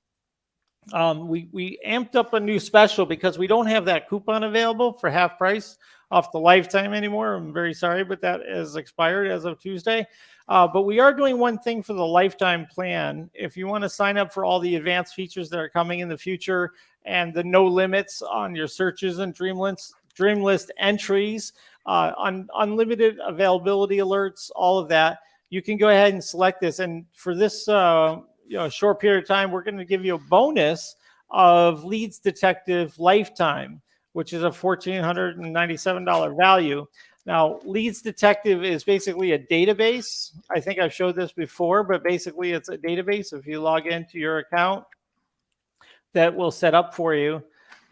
we amped up a new special because we don't have that coupon available for half price off the lifetime anymore. I'm very sorry, but that has expired as of Tuesday. But we are doing one thing for the lifetime plan. If you want to sign up for all the advanced features that are coming in the future and the no limits on your searches and dream list entries, unlimited availability alerts, all of that, you can go ahead and select this. And for this short period of time, we're going to give you a bonus of Leads Detective Lifetime, which is a $1,497 value. Now, Leads Detective is basically a database. I think I've showed this before, but basically it's a database. If you log into your account, that will set up for you.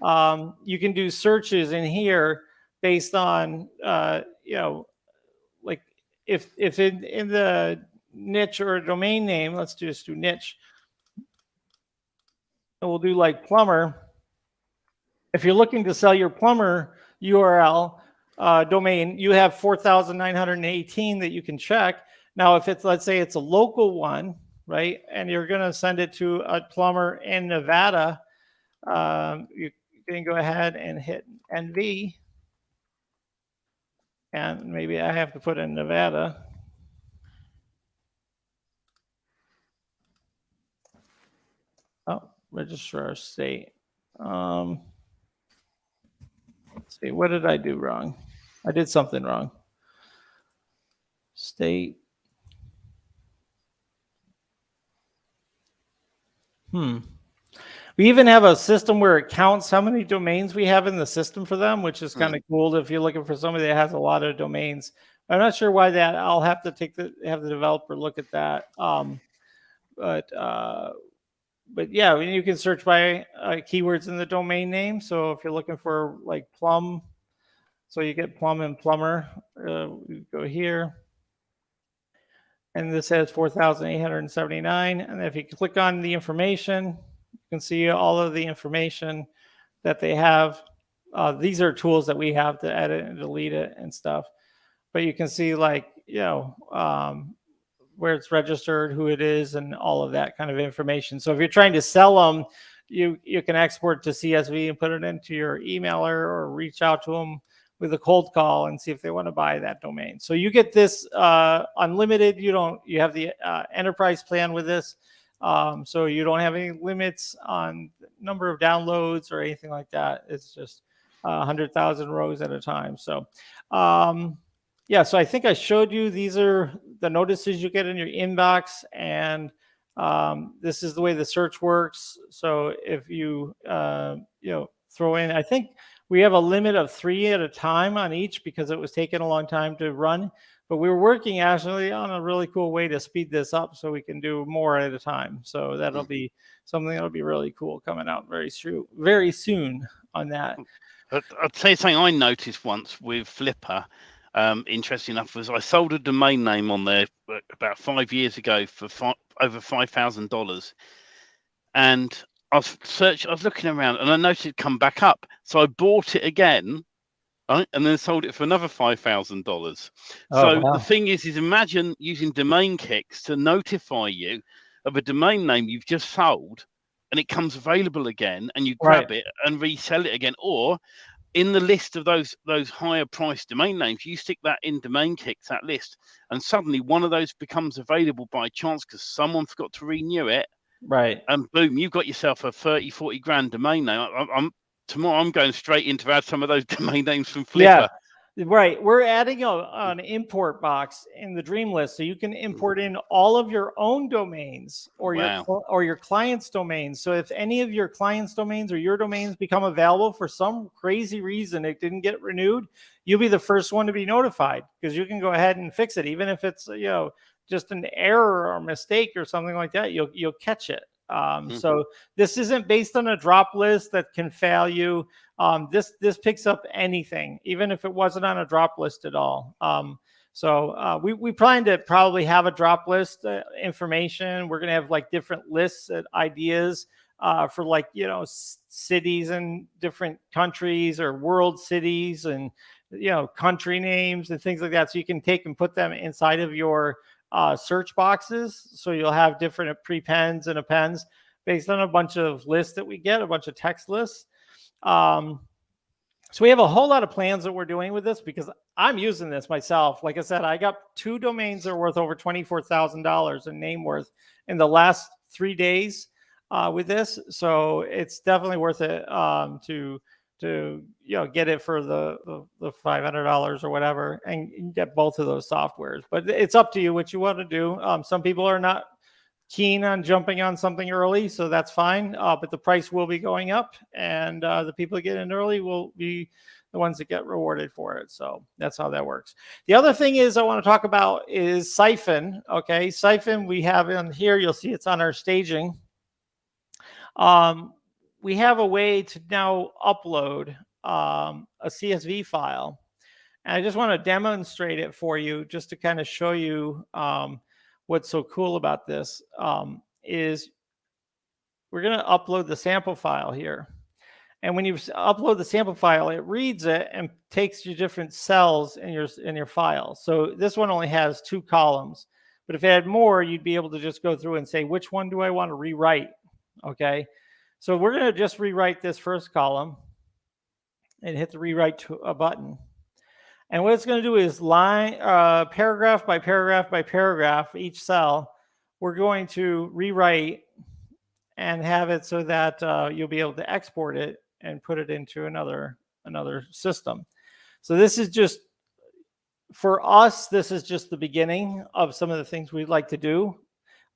You can do searches in here based on, like if in the niche or a domain name, let's just do niche. And we'll do like plumber. If you're looking to sell your plumber URL domain, you have 4,918 that you can check. Now, if it's, let's say it's a local one, right, and you're going to send it to a plumber in Nevada, you can go ahead and hit NV. And maybe I have to put in Nevada. Oh, registrar state. Let's see, what did I do wrong? I did something wrong. State. We even have a system where it counts how many domains we have in the system for them, which is kind of cool if you're looking for somebody that has a lot of domains. I'm not sure why that. I'll have to have the developer look at that. But yeah, you can search by keywords in the domain name. So if you're looking for like plum, so you get plum and plumber, we go here. And this has 4,879. And if you click on the information, you can see all of the information that they have. These are tools that we have to edit and delete it and stuff. But you can see like, where it's registered, who it is, and all of that kind of information. So if you're trying to sell them, you can export to CSV and put it into your emailer or reach out to them with a cold call and see if they want to buy that domain. So you get this unlimited. You have the enterprise plan with this. So you don't have any limits on number of downloads or anything like that. It's just 100,000 rows at a time. So yeah, so I think I showed you, these are the notices you get in your inbox, and this is the way the search works. So if you, throw in, I think we have a limit of 3 at a time on each because it was taking a long time to run, but we were working actually on a really cool way to speed this up so we can do more at a time. So that'll be something that'll be really cool coming out very soon on that. I'd say something I noticed once with Flipper. Interesting enough, was I sold a domain name on there about 5 years ago for over $5,000, and I was looking around and I noticed it come back up, so I bought it again, right, and then sold it for another $5,000. So the thing is imagine using domain kicks to notify you of a domain name you've just sold, and it comes available again, and you grab it and resell it again, or in the list of those higher priced domain names, you stick that in domain kicks, that list, and suddenly one of those becomes available by chance because someone forgot to renew it. Right. And boom, you've got yourself a 40 grand domain name. Tomorrow I'm going straight in to add some of those domain names from Flipper. Yeah, right. We're adding an import box in the dream list, so you can import in all of your own domains or your clients' domains. So if any of your clients' domains or your domains become available for some crazy reason, it didn't get renewed, you'll be the first one to be notified because you can go ahead and fix it, even if it's just an error or mistake or something like that. You'll catch it. So this isn't based on a drop list that can fail you. This picks up anything, even if it wasn't on a drop list at all. So we plan to probably have a drop list information. We're going to have like different lists and ideas for like, you know, cities in different countries or world cities and, you know, country names and things like that. So you can take and put them inside of your search boxes. So you'll have different prepends and appends based on a bunch of lists that we get, a bunch of text lists. So we have a whole lot of plans that we're doing with this because I'm using this myself. Like I said, I got 2 domains that are worth over $24,000 in name worth in the last 3 days with this. So it's definitely worth it to you know, get it for the $500 or whatever and get both of those softwares. But it's up to you what you want to do. Some people are not keen on jumping on something early, so that's fine. But the price will be going up, and the people that get in early will be the ones that get rewarded for it. So that's how that works. The other thing is I want to talk about is Siphon. Okay, Siphon we have in here. You'll see it's on our staging. We have a way to now upload a CSV file. And I just want to demonstrate it for you just to kind of show you what's so cool about this is we're going to upload the sample file here. And when you upload the sample file, it reads it and takes your different cells in your file. So this one only has 2 columns. But if it had more, you'd be able to just go through and say, which one do I want to rewrite? Okay. So we're going to just rewrite this first column and hit the rewrite to a button. And what it's going to do is line, paragraph by paragraph by paragraph, each cell, we're going to rewrite and have it so that you'll be able to export it and put it into another system. So this is just, for us, this is just the beginning of some of the things we'd like to do.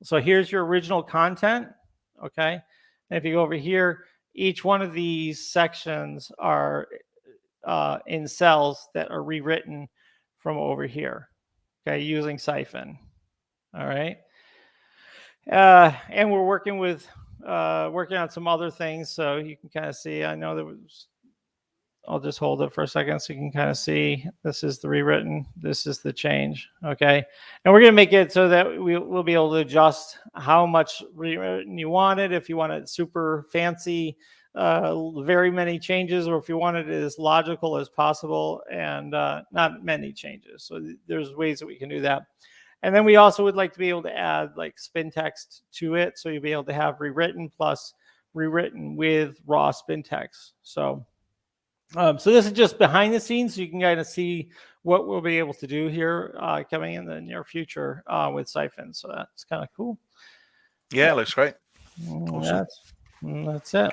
So here's your original content, okay? And if you go over here, each one of these sections are in cells that are rewritten from over here, okay, using Siphon. All right. And we're working on some other things, so you can kind of see. I know there was, I'll just hold it for a second so you can kind of see. This is the rewritten, this is the change, okay? And we're going to make it so that we'll be able to adjust how much rewritten you wanted, if you want it super fancy, very many changes, or if you want it as logical as possible and not many changes. So there's ways that we can do that. And then we also would like to be able to add like spin text to it. So you'll be able to have rewritten plus rewritten with raw spin text. So this is just behind the scenes. So you can kind of see what we'll be able to do here coming in the near future with Siphon. So that's kind of cool. Yeah, looks great. Awesome. That's it.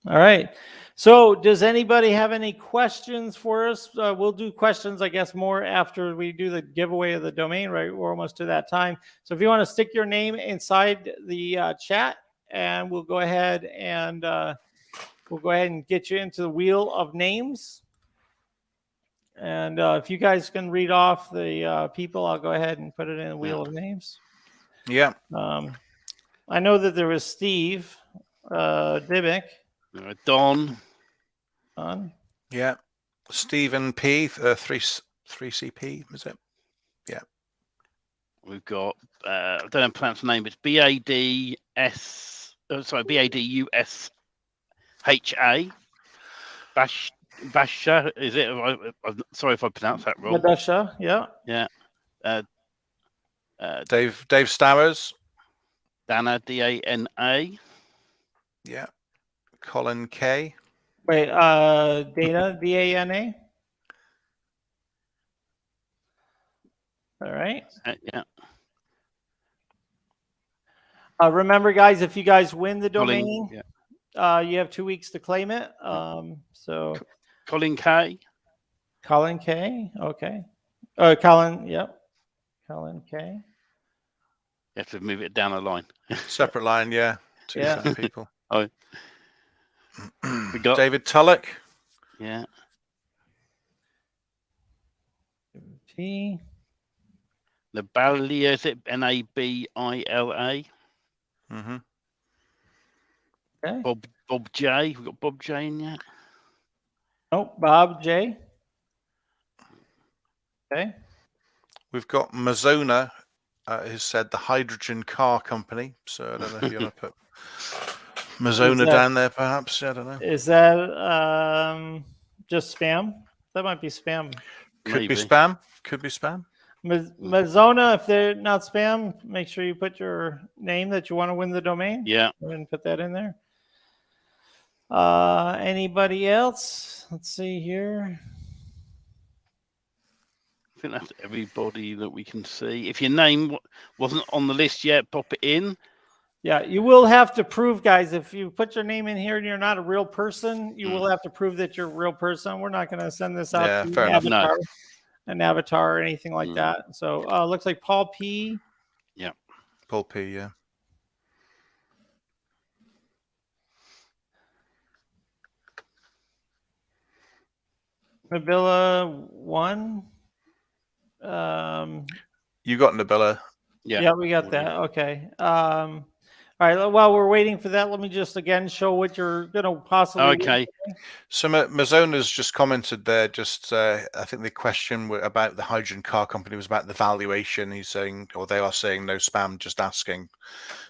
All right. So does anybody have any questions for us? We'll do questions, I guess, more after we do the giveaway of the domain, right? We're almost to that time. So if you want to stick your name inside the chat, and we'll go ahead and get you into the wheel of names. And if you guys can read off the people, I'll go ahead and put it in the wheel of names. Yeah. I know that there was Steve Dybick. Don. Yeah. Stephen P. 3CP, is it? Yeah. We've got, I don't know how to pronounce the name, but it's BADUSHA. Basha, is it? I'm sorry if I pronounced that wrong. Basha, yeah. Yeah. Dave Stowers. Dana, D-A-N-A. Yeah. Colin K. Wait, Dana, D-A-N-A. All right. Yeah. Remember, guys, if you guys win the domain, Colin, you have 2 weeks to claim it. So Colin K. Colin K. Okay. Colin, yep. Colin K. You have to move it down a line. Separate line, yeah. Two people. Oh. We got David Tullock. Yeah. T. Nabalia, is it Nabila? Mm-hmm. Okay. Bob J. We've got Bob J in yet? Oh, Bob J. Okay. We've got Mazona has said the hydrogen car company. So I don't know if you want to put Is Mazzona that- down there, perhaps. I don't know. Is that just spam? That might be spam. Could be Maybe. spam. Could be spam. Mazzona, if they're not spam, make sure you put your name that you want to win the domain. Yeah. And put that in there. Anybody else? Let's see here. I think that's everybody that we can see. If your name wasn't on the list yet, pop it in. Yeah, you will have to prove, guys, if you put your name in here and you're not a real person, you will have to prove that you're a real person. We're not going to send this out to fair an enough. avatar, an avatar or anything like that. So looks like Paul P. Yeah. Paul P, yeah. Nabila 1. You got Nabila. Yeah, we got that. Okay. All right. While we're waiting for that, let me just again show what you're going to possibly. Okay. So Mazzona's just commented there. Just I think the question about the hydrogen car company was about the valuation. He's saying, or they are saying, no spam, just asking.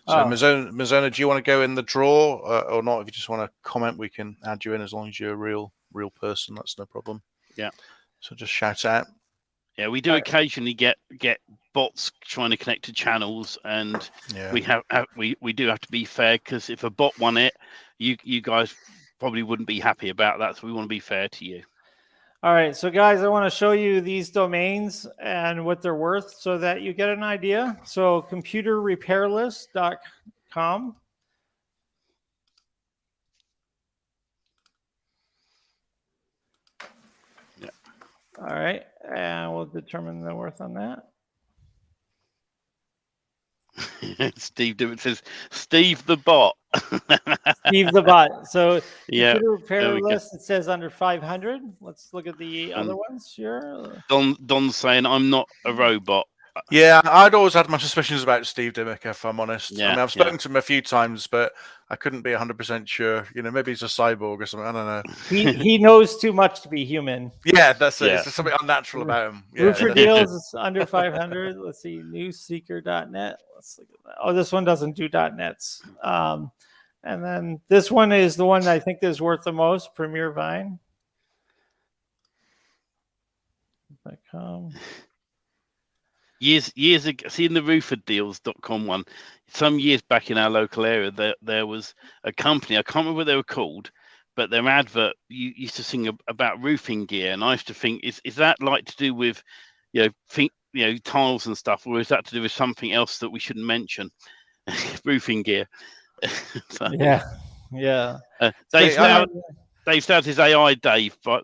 So Mazzona, do you want to go in the draw or not? If you just want to comment, we can add you in as long as you're a real person. That's no problem. Yeah. So just shout out. Yeah, we do occasionally get bots trying to connect to channels, and we do have to be fair, because if a bot won it, you guys probably wouldn't be happy about that. So we want to be fair to you. All right, so guys, I want to show you these domains and what they're worth so that you get an idea. So computerrepairlist.com. Yeah. All right, and we'll determine the worth on that. Steve Dimmitt says, Steve the bot. Steve the bot. So Yeah, computer repair list, it says under 500. Let's look at the other ones here. Don's saying, I'm not a robot. Yeah, I'd always had my suspicions about Steve Dimmick, if I'm honest. Yeah, I mean, I've spoken to him a few times, but I couldn't be 100% sure. You know, maybe he's a cyborg or something. I don't know. He knows too much to be human. Yeah, that's it. It's just something unnatural about him. Yeah, Roofer deals is under 500. Let's see, newseeker.net. Let's look at that. Oh, this one doesn't do .nets. And then this one is the one I think is worth the most, Premier Vine.com. Years ago, seeing the rooferdeals.com one, some years back in our local area, there was a company, I can't remember what they were called, but their advert used to sing about roofing gear, and I used to think, is that like to do with, tiles and stuff, or is that to do with something else that we shouldn't mention? Roofing gear. So, yeah. Dave started his AI Dave, but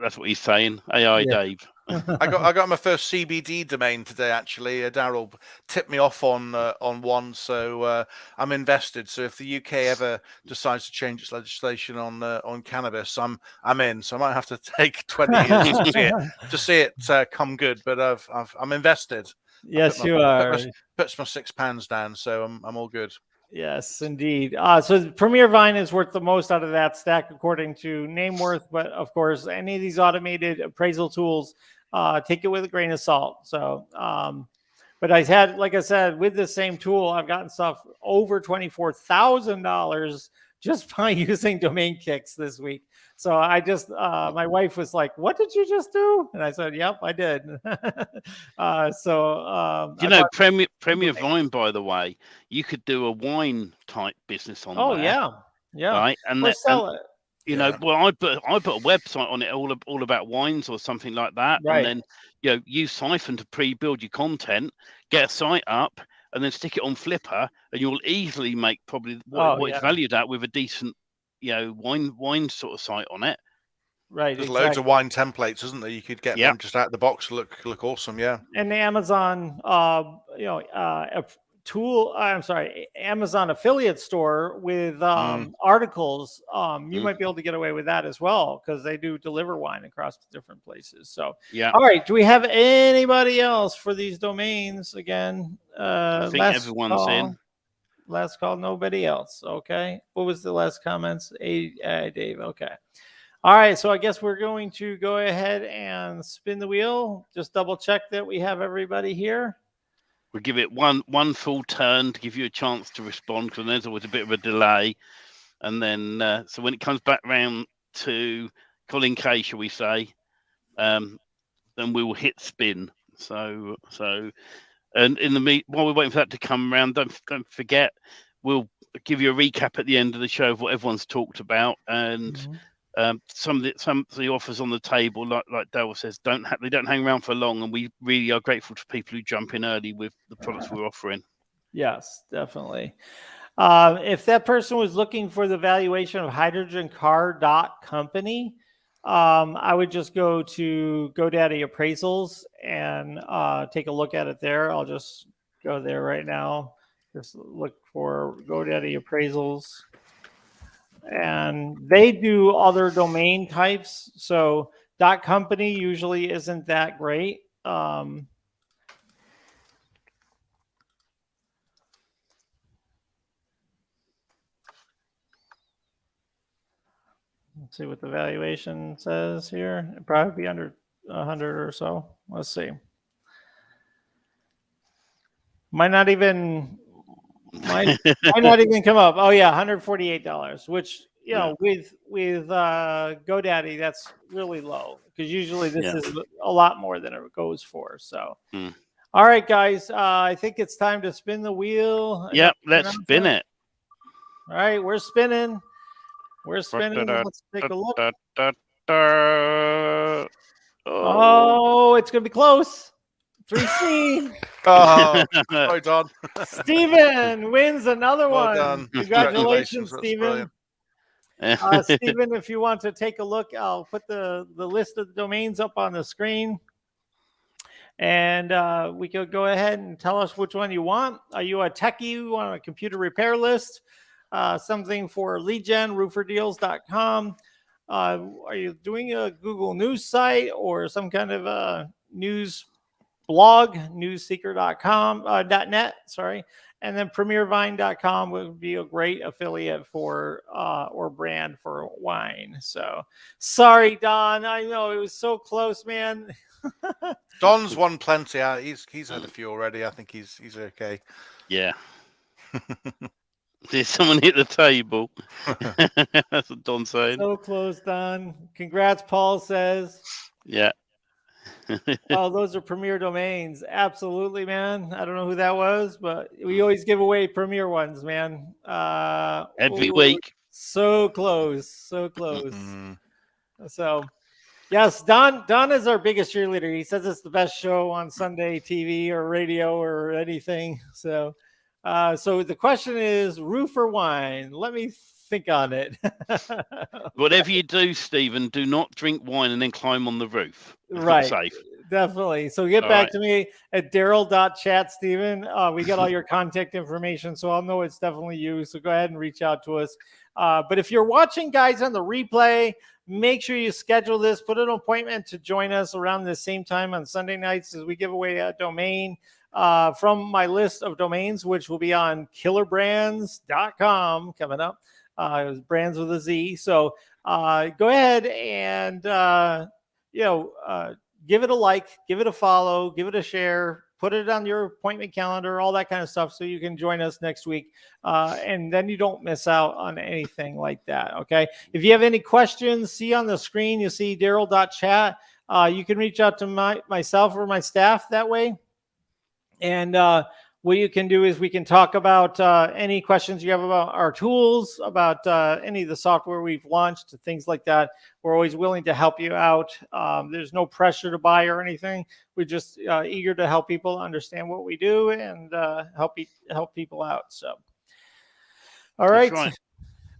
that's what he's saying. AI Dave. I got my first CBD domain today. Actually, Daryl tipped me off on one, so I'm invested. So if the UK ever decides to change its legislation on cannabis, I'm in. So I might have to take 20 years to see it come good. But I'm invested. Yes, you are. Puts my £6 down, so I'm all good. Yes, indeed. So Premier Vine is worth the most out of that stack according to name worth, but of course, any of these automated appraisal tools, take it with a grain of salt. So, but like I said, with the same tool, I've gotten stuff over $24,000 just by using domain kicks this week. So I just, my wife was like, "What did you just do?" And I said, "Yep, I did." Premier Vine, by the way, you could do a wine type business on there. Oh yeah, right, and sell it. Well, I put a website on it all about wines or something like that, right. And then use Siphon to pre-build your content, get a site up, and then stick it on Flipper, and you'll easily make probably what it's valued at with a decent, wine sort of site on it. Right. There's loads of wine templates, isn't there? You could get them just out of the box, look awesome. Yeah. And the Amazon, Amazon affiliate store with articles, you might be able to get away with that as well, because they do deliver wine across different places. So, all right. Do we have anybody else for these domains again? I think everyone's in. Last call, nobody else. Okay. What was the last comments? Dave. Okay. All right. So I guess we're going to go ahead and spin the wheel. Just double check that we have everybody here. We'll give it one full turn to give you a chance to respond, because there's always a bit of a delay. And then, so when it comes back round to Colin K, shall we say, then we will hit spin. So, and while we're waiting for that to come around, don't forget, we'll give you a recap at the end of the show of what everyone's talked about, and some of the offers on the table, like Daryl says, they don't hang around for long, and we really are grateful to people who jump in early with the products we're offering. Yes, definitely. If that person was looking for the valuation of hydrogencar.company, I would just go to GoDaddy Appraisals and take a look at it there. I'll just go there right now. Just look for GoDaddy Appraisals. And they do other domain types. So .company usually isn't that great. Let's see what the valuation says here. It'd probably be under 100 or so. Let's see. Might not even come up. Oh yeah, $148, which with GoDaddy, that's really low, because usually this is a lot more than it goes for. So all right, guys, I think it's time to spin the wheel. Yep, let's spin it. All right, we're spinning. Let's take a look. Oh, it's gonna be close. 3C. Oh, sorry, Don. Stephen wins another one. Done. Congratulations, Stephen. That's Stephen, if you want to take a look, I'll put the list of the domains up on the screen. And we could go ahead and tell us which one you want. Are you a techie? You want a computer repair list? Something for lead gen, rooferdeals.com. Are you doing a Google News site or some kind of a news blog, newsseeker.com, .net, sorry. And then premiervine.com would be a great affiliate for or brand for wine. So sorry, Don. I know it was so close, man. Don's won plenty out. He's had a few already. I think he's okay. Yeah. Did someone hit the table? That's what Don's saying. So close, Don. Congrats, Paul says. Yeah. Oh, those are Premier domains. Absolutely, man. I don't know who that was, but we always give away Premier ones, man. Every week. So close. So, yes, Don is our biggest cheerleader. He says it's the best show on Sunday TV or radio or anything. So the question is, roof or wine? Let me think on it. Whatever you do, Stephen, do not drink wine and then climb on the roof. It's right. Not safe. Definitely. So get back to me at Daryl.chat, Stephen. We got all your contact information, so I'll know it's definitely you. So go ahead and reach out to us. But if you're watching, guys, on the replay, make sure you schedule this. Put an appointment to join us around the same time on Sunday nights as we give away a domain from my list of domains, which will be on killerbrands.com coming up. Brands with a Z. So go ahead and give it a like, give it a follow, give it a share, put it on your appointment calendar, all that kind of stuff, so you can join us next week. And then you don't miss out on anything like that. Okay. If you have any questions, see on the screen, you see Daryl.chat. You can reach out to myself or my staff that way. And what you can do is we can talk about any questions you have about our tools, about any of the software we've launched, things like that. We're always willing to help you out. There's no pressure to buy or anything. We're just eager to help people understand what we do and help people out. So, all right. That's right.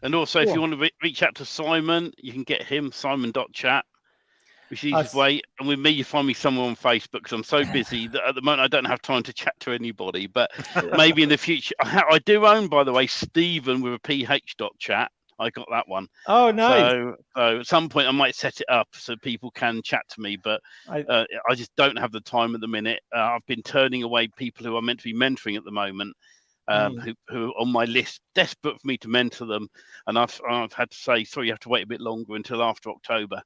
And also, if you want to reach out to Simon, you can get him, simon.chat. Which is the easiest way. And with me, you find me somewhere on Facebook, because I'm so busy that at the moment I don't have time to chat to anybody. But maybe in the future, I do own, by the way, Stephen with a PH.chat. I got that one. Oh, nice. So at some point I might set it up so people can chat to me, but I just don't have the time at the minute. I've been turning away people who are meant to be mentoring at the moment, who are on my list, desperate for me to mentor them. And I've had to say, sorry, you have to wait a bit longer until after October.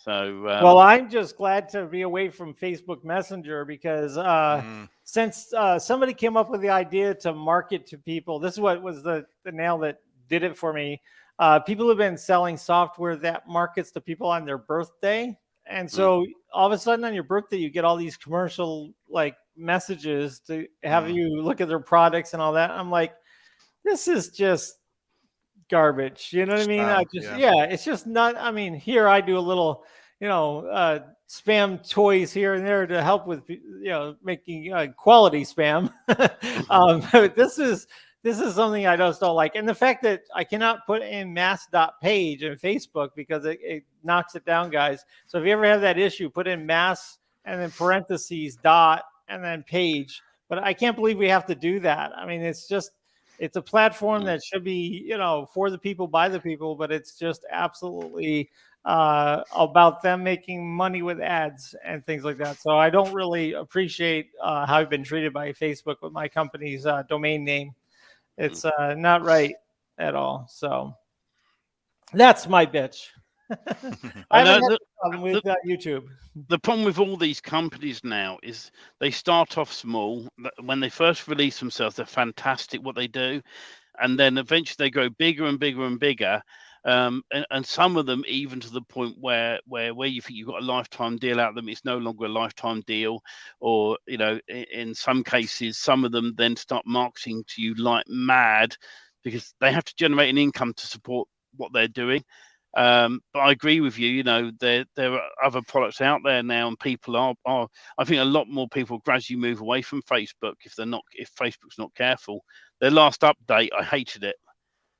So well, I'm just glad to be away from Facebook Messenger because since somebody came up with the idea to market to people, this is what was the nail that did it for me. People have been selling software that markets to people on their birthday. And so all of a sudden on your birthday, you get all these commercial like messages to have you look at their products and all that. I'm like, this is just garbage. You know what I mean? I just, it's just not, I mean, here I do a little, spam toys here and there to help with, making quality spam. But this is something I just don't like. And the fact that I cannot put in mass.page in Facebook because it knocks it down, guys. So if you ever have that issue, put in mass and then parentheses dot and then page. But I can't believe we have to do that. I mean, it's a platform that should be, for the people, by the people, but it's just absolutely about them making money with ads and things like that. So I don't really appreciate how I've been treated by Facebook with my company's domain name. It's not right at all. So that's my bitch. I haven't had a problem with YouTube. The problem with all these companies now is they start off small. When they first release themselves, they're fantastic what they do. And then eventually they grow bigger and bigger and bigger. And some of them even to the point where you think you've got a lifetime deal out of them, it's no longer a lifetime deal. Or, in some cases, some of them then start marketing to you like mad because they have to generate an income to support what they're doing. But I agree with you. There are other products out there now, and people are. I think a lot more people gradually move away from Facebook if Facebook's not careful. Their last update, I hated it,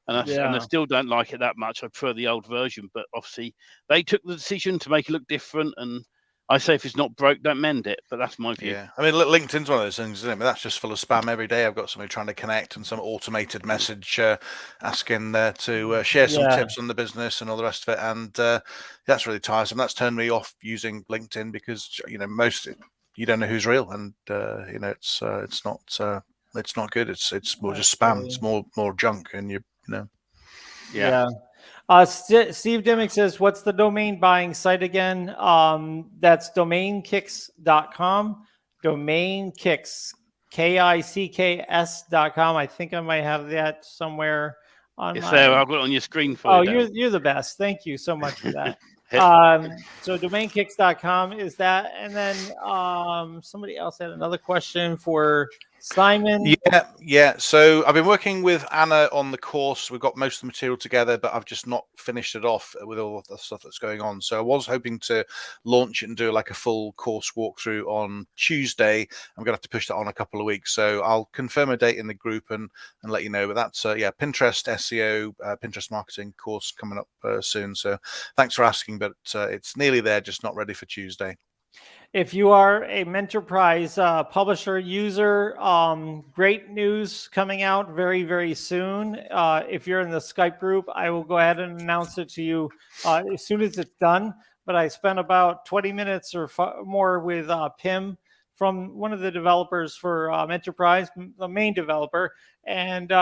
and I still don't like it that much. I prefer the old version, but obviously they took the decision to make it look different. And I say if it's not broke, don't mend it. But that's my view. Yeah, I mean, LinkedIn's one of those things, isn't it? That's just full of spam every day. I've got somebody trying to connect and some automated message asking to share some tips on the business and all the rest of it. And that's really tiresome. That's turned me off using LinkedIn because most you don't know who's real, and it's not good. It's more just spam. It's more junk, and Yeah. Steve Dimmick says, what's the domain buying site again? That's domainkicks.com. Domainkicks, KICKS.com. I think I might have that somewhere on It's there. I've got it on your screen for you. Oh, you're the best. Thank you so much for that. So domainkicks.com is that. And then somebody else had another question for Simon. Yeah. So I've been working with Anna on the course. We've got most of the material together, but I've just not finished it off with all of the stuff that's going on. So I was hoping to launch it and do like a full course walkthrough on Tuesday. I'm going to have to push that on a couple of weeks. So I'll confirm a date in the group and let you know. But that's Pinterest SEO, Pinterest marketing course coming up soon. So thanks for asking, but it's nearly there, just not ready for Tuesday. If you are a Mentorprise publisher user, great news coming out very, very soon. If you're in the Skype group, I will go ahead and announce it to you as soon as it's done. But I spent about 20 minutes or more with Pim from one of the developers for Mentorprise, the main developer. And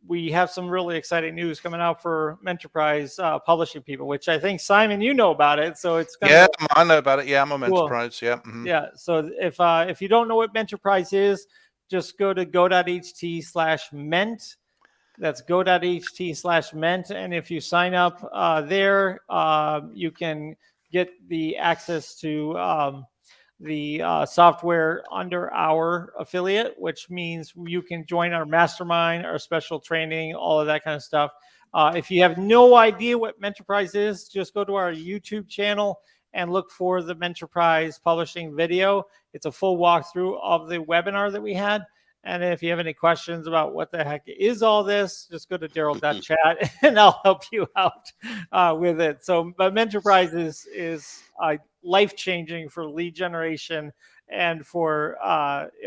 we have some really exciting news coming out for Mentorprise publishing people, which I think, Simon, you know about it. So it's I know about it. Yeah, I'm a Mentorprise. Cool. Yeah. So if you don't know what Mentorprise is, just go to go.ht/ment. That's go.ht/ment. And if you sign up there, you can get the access to the software under our affiliate, which means you can join our mastermind, our special training, all of that kind of stuff. If you have no idea what Mentorprise is, just go to our YouTube channel and look for the Mentorprise publishing video. It's a full walkthrough of the webinar that we had. And if you have any questions about what the heck is all this, just go to Daryl.chat and I'll help you out with it. So, but Mentorprise is life-changing for lead generation and for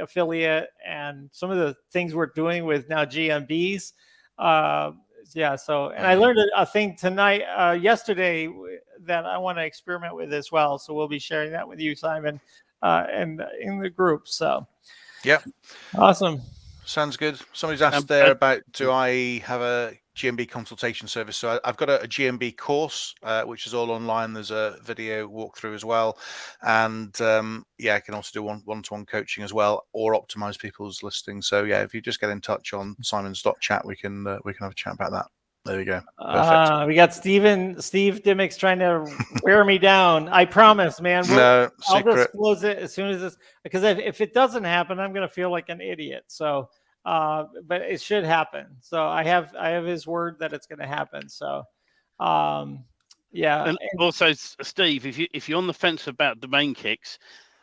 affiliate and some of the things we're doing with now GMBs. So, and I learned a thing yesterday that I want to experiment with as well. So we'll be sharing that with you, Simon, and in the group. So. Yep. Awesome. Sounds good. Somebody's asked there about, do I have a GMB consultation service. So I've got a GMB course, which is all online. There's a video walkthrough as well, and I can also do one-to-one coaching as well, or optimize people's listings. So yeah, if you just get in touch on simons.chat, we can have a chat about that. There we go. Perfect. We got Steve Dimmick's trying to wear me down. I promise, man. No I'll secret. disclose it as soon as this, because if it doesn't happen, I'm going to feel like an idiot. So, but it should happen. So I have his word that it's going to happen. So, yeah. And also, Steve, if you're on the fence about domain kicks,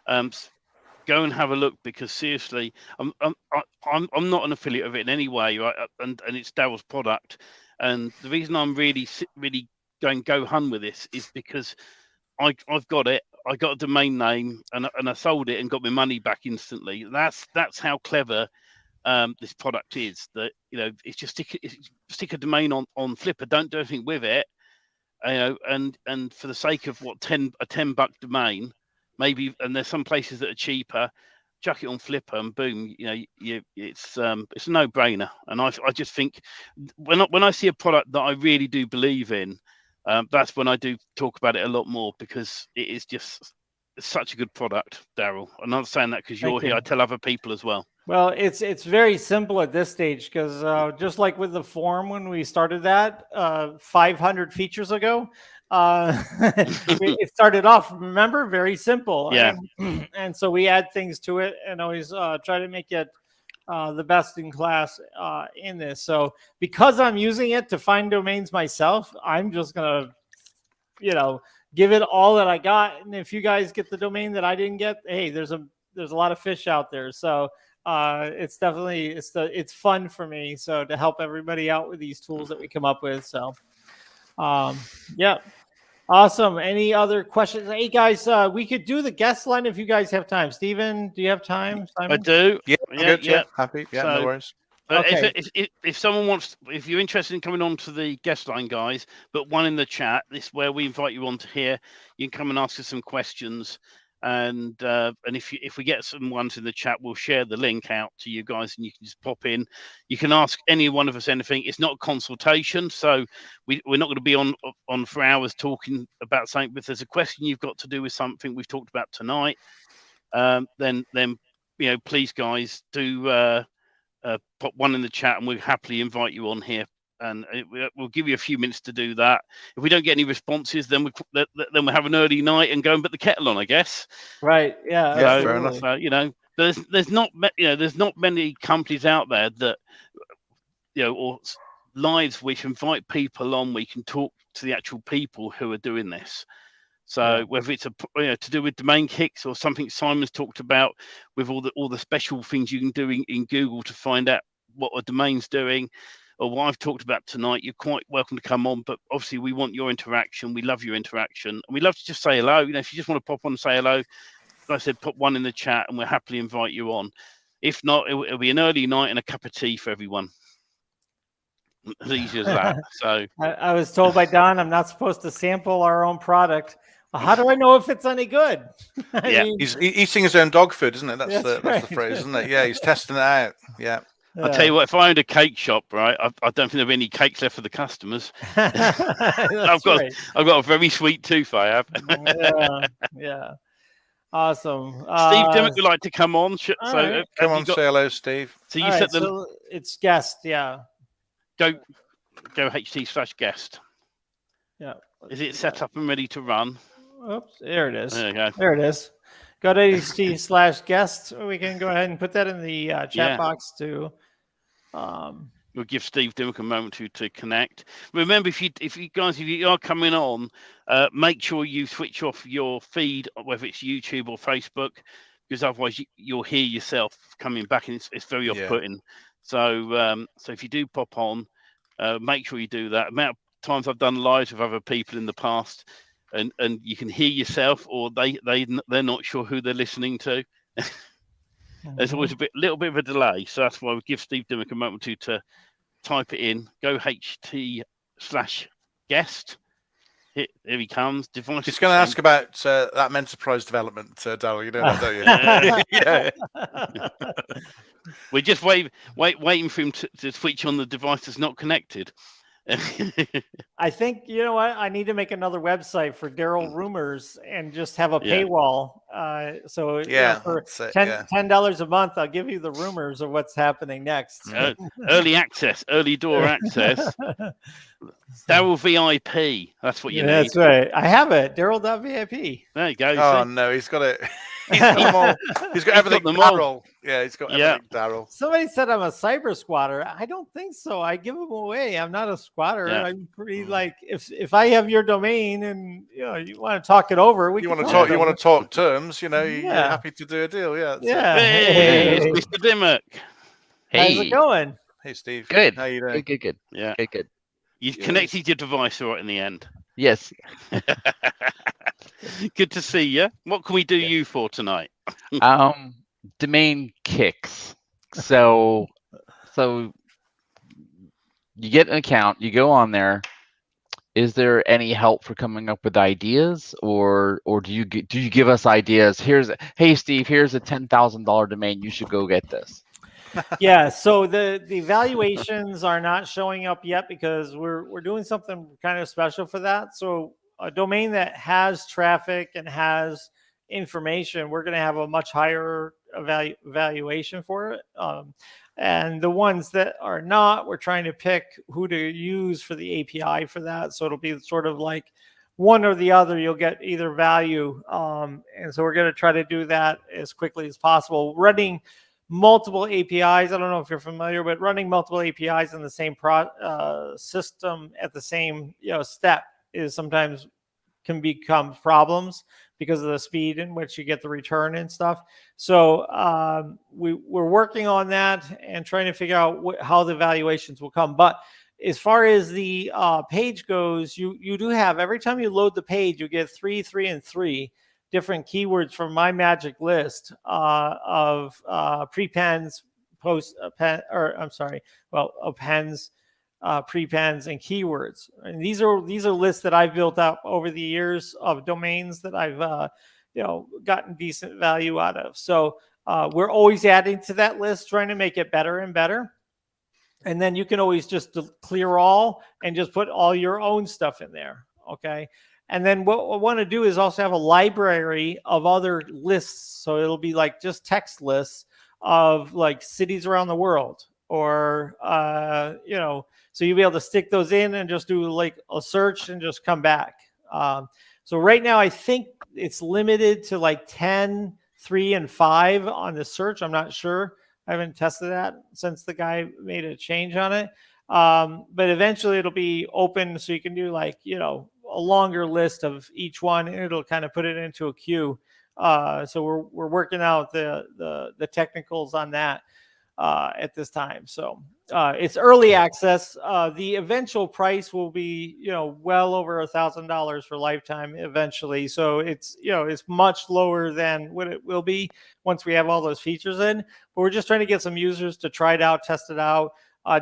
go and have a look, because seriously, I'm not an affiliate of it in any way, right? And it's Daryl's product. And the reason I'm really going go hun with this is because I've got it. I got a domain name and I sold it and got my money back instantly. That's how clever this product is. That, you know, it's just stick a domain on Flipper. Don't do anything with it. You know, and for the sake of a $10 domain, maybe, and there's some places that are cheaper, chuck it on Flipper and boom, you know, it's a no-brainer. And I just think when I see a product that I really do believe in, that's when I do talk about it a lot more, because it is just such a good product, Daryl. I'm not saying that because you're here. I tell other people as well. Well, it's very simple at this stage, because just like with the form when we started that 500 features ago, it started off, remember, very simple. Yeah. And so we add things to it and always try to make it the best in class in this. So because I'm using it to find domains myself, I'm just gonna, you know, give it all that I got. And if you guys get the domain that I didn't get, hey, there's a lot of fish out there. So it's definitely it's fun for me. So to help everybody out with these tools that we come up with. So yeah. Awesome. Any other questions? Hey guys, we could do the guest line if you guys have time. Steven, do you have time? Simon? I do. Yeah, good. Yeah. Happy. Yeah, no worries. Okay. If someone wants, if you're interested in coming on to the guest line, guys, but one in the chat, this is where we invite you on to here. You can come and ask us some questions, and if we get some ones in the chat, we'll share the link out to you guys, and you can just pop in. You can ask any one of us anything. It's not a consultation, so we're not going to be on for hours talking about something. But if there's a question you've got to do with something we've talked about tonight, then you know, please guys do pop one in the chat, and we'll happily invite you on here. And we'll give you a few minutes to do that. If we don't get any responses, then we'll have an early night and go and put the kettle on, I guess. Right. Yeah. Yeah. Fair enough. You know, there's not many companies out there that, you know, or lives which invite people on. We can talk to the actual people who are doing this. So whether it's to do with domain kicks or something Simon's talked about with all the special things you can do in Google to find out what a domain's doing, or what I've talked about tonight, you're quite welcome to come on. But obviously, we want your interaction. We love your interaction, and we love to just say hello. You know, if you just want to pop on and say hello, like I said, put one in the chat, and we'll happily invite you on. If not, it'll be an early night and a cup of tea for everyone. As easy as that. So I was told by Don I'm not supposed to sample our own product. How do I know if it's any good? I mean, he's eating his own dog food, isn't it? That's right. the phrase, isn't it? Yeah, he's testing it out. Yeah. I'll tell you what, if I owned a cake shop, right, I don't think there'd be any cakes left for the customers. I've got a very sweet tooth, I have. Yeah. Awesome. Steve Dimmick would like to come on. Right. Come on, say hello, Steve. So you set so it's guest, yeah. Go HT/guest. Yeah. Is it set up and ready to run? Oops, there it is. There you go. There it is. Go to HT/guest. We can go ahead and put that in the chat box too. We'll give Steve Dimmick a moment to connect. Remember, if you are coming on, make sure you switch off your feed, whether it's YouTube or Facebook, because otherwise you'll hear yourself coming back, and it's very off-putting. So if you do pop on, make sure you do that. The amount of times I've done lives with other people in the past, and you can hear yourself, or they're not sure who they're listening to. There's always a little bit of a delay, so that's why we give Steve Dimmick a moment to type it in. Go HT/guest. Here he comes. Device. He's going to ask about that enterprise development, Daryl. You know that, don't you? We're just waiting for him to switch on the device that's not connected. I think, you know what? I need to make another website for Daryl Rumors and just have a Yeah. paywall. So Yeah, for that's it, $10 a month, I'll give you the rumors of what's happening next. Early access, early door access. Daryl VIP. That's what you need. That's right. I have it. Daryl.vip. There you go. Oh See? no, he's got it. He's got them all. He's got everything. them all. Daryl. Yeah, he's got everything. Daryl. Somebody said I'm a cyber squatter. I don't think so. I give them away. I'm not a squatter. Yeah. I'm pretty like if I have your domain and you want to talk it over, You want to talk terms. You're happy to do a deal. Yeah. Yeah. Hey, it's Mr. Dimmock. How's it going? Hey, Steve. Good. How you doing? Good. Yeah. Good. You connected your device right in the end. Yes. Good to see you. What can we do you for tonight? Domain kicks. So you get an account, you go on there. Is there any help for coming up with ideas, or do you give us ideas? Hey Steve, here's a $10,000 domain. You should go get this. Yeah, so the valuations are not showing up yet because we're doing something kind of special for that. So a domain that has traffic and has information, we're going to have a much higher valuation for it. And the ones that are not, we're trying to pick who to use for the API for that. So it'll be sort of like one or the other, you'll get either value. And so we're going to try to do that as quickly as possible. Running multiple APIs. I don't know if you're familiar, but running multiple APIs in the same system at the same step is sometimes can become problems because of the speed in which you get the return and stuff. So we're working on that and trying to figure out how the valuations will come. But as far as the page goes, you do have, every time you load the page, you get 3, 3, and 3 different keywords from my magic list of prepends, appends, prepends, and keywords. And these are lists that I've built up over the years of domains that I've gotten decent value out of. So we're always adding to that list, trying to make it better and better. And then you can always just clear all and just put all your own stuff in there. Okay. And then what I want to do is also have a library of other lists. So it'll be like just text lists of like cities around the world, or, so you'll be able to stick those in and just do like a search and just come back. So right now, I think it's limited to like 10, 3, and 5 on the search. I'm not sure. I haven't tested that since the guy made a change on it. But eventually it'll be open so you can do like, a longer list of each one, and it'll kind of put it into a queue. So we're working out the technicals on that at this time. So it's early access. The eventual price will be, well over $1,000 for lifetime eventually. So it's much lower than what it will be once we have all those features in. But we're just trying to get some users to try it out, test it out.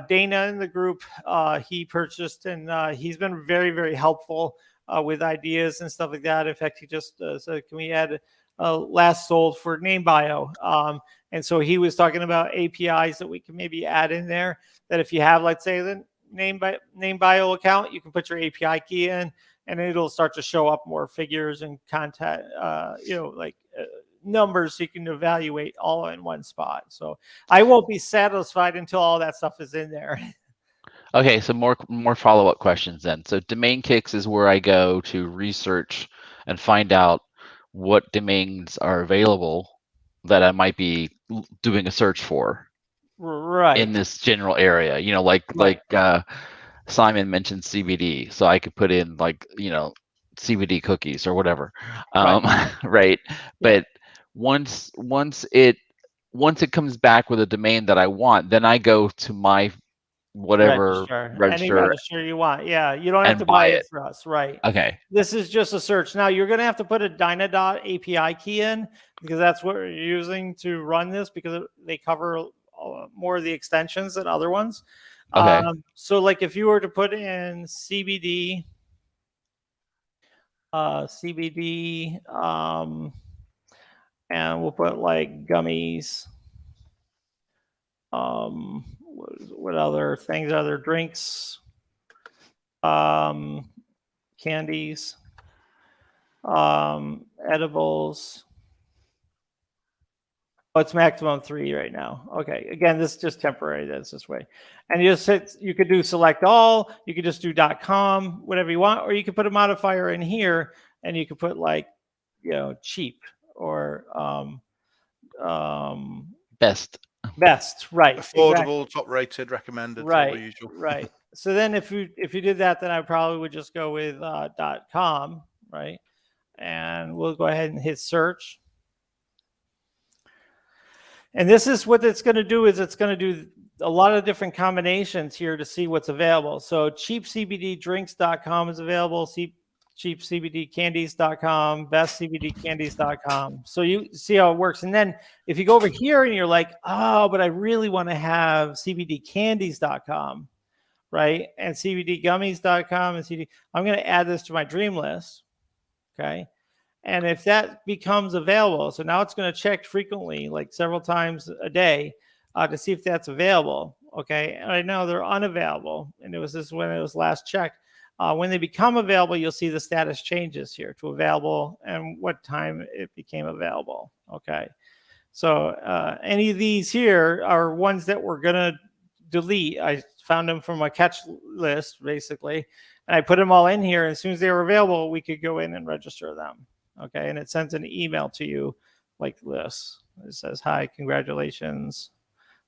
Dana in the group, he purchased, and he's been very, very helpful with ideas and stuff like that. In fact, he just said, can we add last sold for name bio? And so he was talking about APIs that we can maybe add in there, that if you have, let's say, the name bio account, you can put your API key in, and it'll start to show up more figures and content, numbers, so you can evaluate all in one spot. So I won't be satisfied until all that stuff is in there. Okay, so more follow-up questions then. So Domain Kicks is where I go to research and find out what domains are available that I might be doing a search for, right, in this general area. Like Simon mentioned CBD, so I could put in like CBD cookies or whatever, right? But once it comes back with a domain that I want, then I go to my whatever any register you want. Yeah, you don't have to buy it for us, right? Okay. This is just a search. Now you're going to have to put a Dyna API key in, because that's what we're using to run this, because they cover more of the extensions than other ones. Okay. So like if you were to put in CBD, and we'll put like gummies. What other things? Other drinks? candies, edibles. Oh, it's maximum 3 right now. Okay. Again, this is just temporary. That's this way. And you just hit, you could do select all, you could just do .com, whatever you want, or you could put a modifier in here and you could put like, cheap or Best. best. Right. Affordable, Exactly. top rated, recommended, all the Right. usual. Right. So then if you did that, then I probably would just go with .com, right? And we'll go ahead and hit search. And this is what it's going to do is it's going to do a lot of different combinations here to see what's available. So cheapcbddrinks.com is available, cheapcbdcandies.com, bestcbdcandies.com. So you see how it works. And then if you go over here and you're like, oh, but I really want to have cbdcandies.com, right? And cbdgummies.com and I'm going to add this to my dream list. Okay. And if that becomes available, so now it's going to check frequently, like several times a day, to see if that's available. Okay. And right now they're unavailable. And it was this when it was last checked. When they become available, you'll see the status changes here to available and what time it became available. Okay. So any of these here are ones that we're going to delete. I found them from a catch list, basically. And I put them all in here. As soon as they were available, we could go in and register them. Okay, and it sends an email to you like this. It says, hi, congratulations.